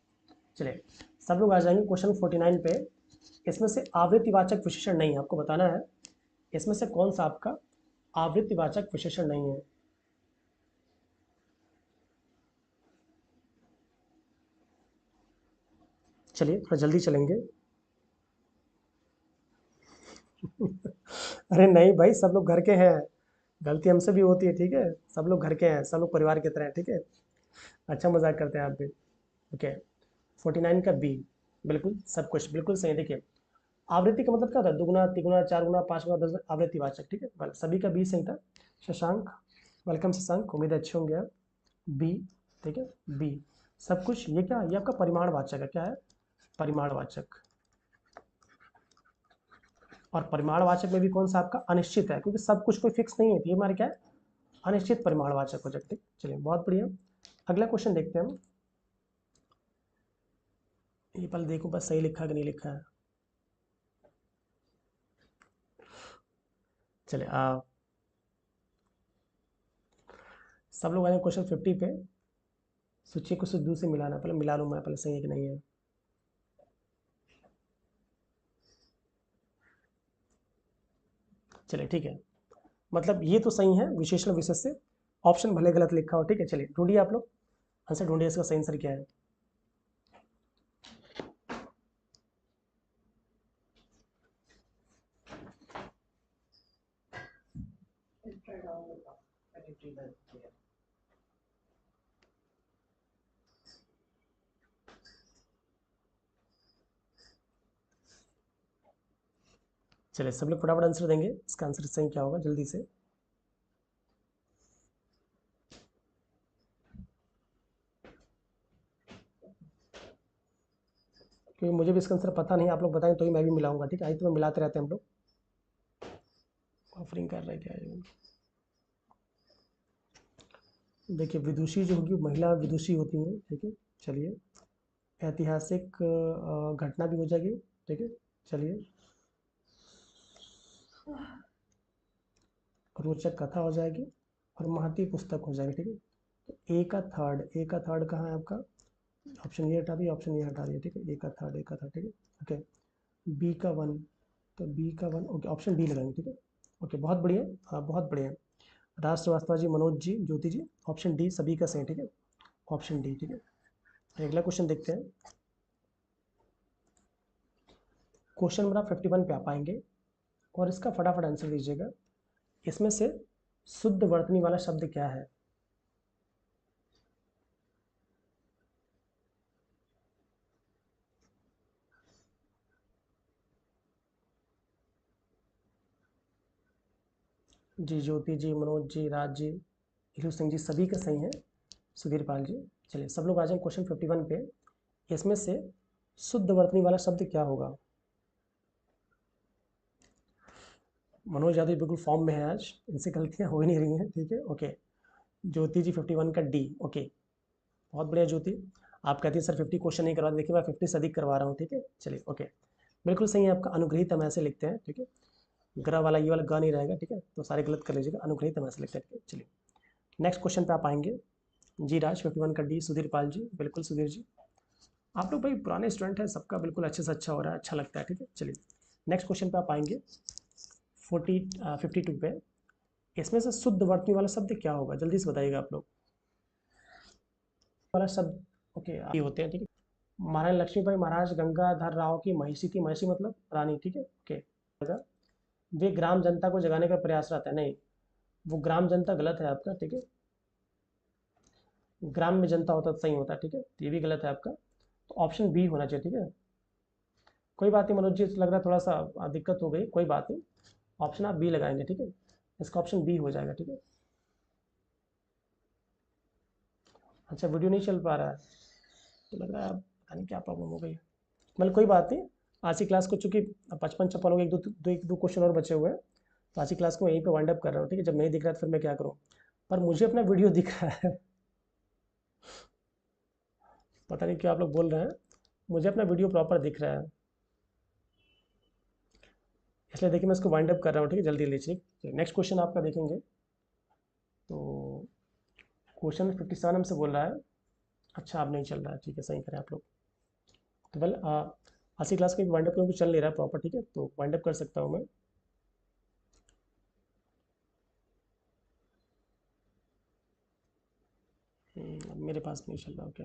चलिए सब लोग आ जाएंगे क्वेश्चन 49 पे। इसमें से आवृत्तिवाचक विशेषण नहीं है, आपको बताना है इसमें से कौन सा आपका आवृत्तिवाचक विशेषण नहीं है। चलिए थोड़ा जल्दी चलेंगे। अरे नहीं भाई, सब लोग घर के हैं, गलती हमसे भी होती है, ठीक है। सब लोग घर के हैं, सब लोग परिवार की तरह हैं, ठीक है। अच्छा मजाक करते हैं आप भी। ओके 49 का बी, बिल्कुल सब कुछ बिल्कुल सही। देखिए आवृत्ति का मतलब क्या होता है? दुगुना, तिगुना, चार गुना, पाँच गुना, 10 गुना, आवृत्तिवाचक। ठीक है, well, सभी का बी सही था। शशांक, वेलकम शशांक, उम्मीद है अच्छे होंगे आप। बी, ठीक है, बी सब कुछ। ये क्या, ये आपका परिमाणवाचक है। क्या है? परिमाणवाचक। और परिमाणवाचक में भी कौन सा आपका? अनिश्चित है, क्योंकि सब कुछ कोई फिक्स नहीं है, ये हमारे क्या है? अनिश्चित परिमाणवाचक हो जाते। चलिए बहुत बढ़िया, अगला क्वेश्चन देखते हैं हम। ये पहले देखो बस सही लिखा कि नहीं लिखा है। चलिए सब लोग आए क्वेश्चन 50 पे। सोचिए कुछ दूर से मिलाना, पहले मिला लूँ मैं, पहले सही है कि नहीं है। चलिए ठीक है, मतलब ये तो सही है, विशेषण विशेष से। ऑप्शन भले गलत लिखा हो, ठीक है। चलिए ढूंढिए आप लोग आंसर, ढूंढिए इसका सही आंसर क्या है। चलिए सब लोग फटाफट आंसर देंगे, इसका आंसर सही क्या होगा जल्दी से। क्योंकि मुझे भी इसका आंसर पता नहीं, आप लोग बताएं तो ही मैं भी मिलाऊंगा। ठीक है, आई तो मैं मिलाते रहते हैं हम लोग। ऑफरिंग कर रहे हैं क्या है? देखिए विदुषी जो होगी महिला विदुषी होती हैं। ठीक है, चलिए ऐतिहासिक घटना भी हो जाएगी। ठीक है, चलिए रोचक कथा हो जाएगी और महती पुस्तक हो जाएगी। ठीक है, तो ए का थर्ड कहाँ है आपका? ऑप्शन ये हटा दिए, ऑप्शन ये हटा दिए। ठीक है, ए का थर्ड, ए का थर्ड। ठीक है, ओके। बी का वन, तो बी का वन, ओके, ऑप्शन डी लगाएंगे। ठीक है, ओके, बहुत बढ़िया। हाँ बहुत बढ़िया। राज श्रीवास्तव जी, मनोज जी, ज्योति जी, ऑप्शन डी सभी का सही। ठीक है, ऑप्शन डी। ठीक है, अगला क्वेश्चन देखते हैं। क्वेश्चन नंबर 51 पे आप आएंगे और इसका फटाफट आंसर दीजिएगा। इसमें से शुद्ध वर्तनी वाला शब्द क्या है? जी, ज्योति जी, मनोज जी, राज जी, हीरू सिंह जी, सभी का सही है। सुधीर पाल जी। चलिए सब लोग आ जाएं क्वेश्चन 51 पे। इसमें से शुद्ध वर्तनी वाला शब्द क्या होगा? मनोज यादव बिल्कुल फॉर्म में है आज, इनसे गलतियां हो ही नहीं रही हैं। ठीक है, ओके। ज्योति जी 51 का डी, ओके, बहुत बढ़िया ज्योति। आप कहती हैं सर 50 क्वेश्चन नहीं करवा, देखिए मैं 50 से अधिक करवा रहा हूँ। ठीक है, चलिए ओके, बिल्कुल सही है आपका। अनुग्रहित हम ऐसे लिखते हैं। ठीक है, ग्रह वाला ये वाला गा नहीं रहेगा। ठीक है, तो सारे गलत कर लीजिएगा, अनुग्रहित हम ऐसे लिखते हैं। चलिए नेक्स्ट क्वेश्चन पे आप आएंगे। जी राज 51 का डी, सुधीर पाल जी, बिल्कुल सुधीर जी। आप लोग भाई पुराने स्टूडेंट हैं, सबका बिल्कुल अच्छे से अच्छा हो रहा है, अच्छा लगता है। ठीक है, चलिए नेक्स्ट क्वेश्चन पे आप आएंगे 52 पे। इसमें से शुद्ध वर्तनी वाला शब्द क्या होगा? जल्दी से बताइएगा आप लोग। वाला शब्द, ओके, ये होते हैं। ठीक है, महारानी लक्ष्मीबाई महाराज गंगाधर राव की महिषी थी। महिषी मतलब रानी। ठीक है, ओके। वे ग्राम जनता को जगाने का प्रयास रहता है, नहीं, वो ग्राम जनता गलत है आपका। ठीक है, ग्राम में जनता होता तो सही होता। ठीक है, तो ये भी गलत है आपका, तो ऑप्शन बी होना चाहिए। ठीक है, कोई बात नहीं मनोज जी, लग रहा है थोड़ा सा दिक्कत हो गई, कोई बात नहीं, ऑप्शन आप बी लगाएंगे। ठीक है, इसका ऑप्शन बी हो जाएगा। ठीक है, अच्छा वीडियो नहीं चल पा रहा है, तो लग रहा है पता नहीं क्या प्रॉब्लम हो गई। मतलब कोई बात नहीं, आज की क्लास को चूंकि 55 लोग, एक दो क्वेश्चन और बचे हुए हैं, तो आज की क्लास को यहीं पे वाइंड अप कर रहा हूँ। ठीक है, जब नहीं दिख रहा है तो फिर मैं क्या करूँ, पर मुझे अपना वीडियो दिख रहा है। पता नहीं क्यों आप लोग बोल रहे हैं, मुझे अपना वीडियो प्रॉपर दिख रहा है, इसलिए देखिए मैं इसको वाइंड अप कर रहा हूँ। ठीक है, जल्दी लीजिए। नेक्स्ट क्वेश्चन आपका देखेंगे, तो क्वेश्चन 57 हमसे बोल रहा है, अच्छा अब नहीं चल रहा है, ठीक है सही करें आप लोग। तो वेल आज की क्लास का वाइंड अप क्योंकि चल नहीं रहा है प्रॉपर। ठीक है, तो वाइंड अप कर सकता हूँ मैं। मेरे पास नहीं चल रहा, ओके।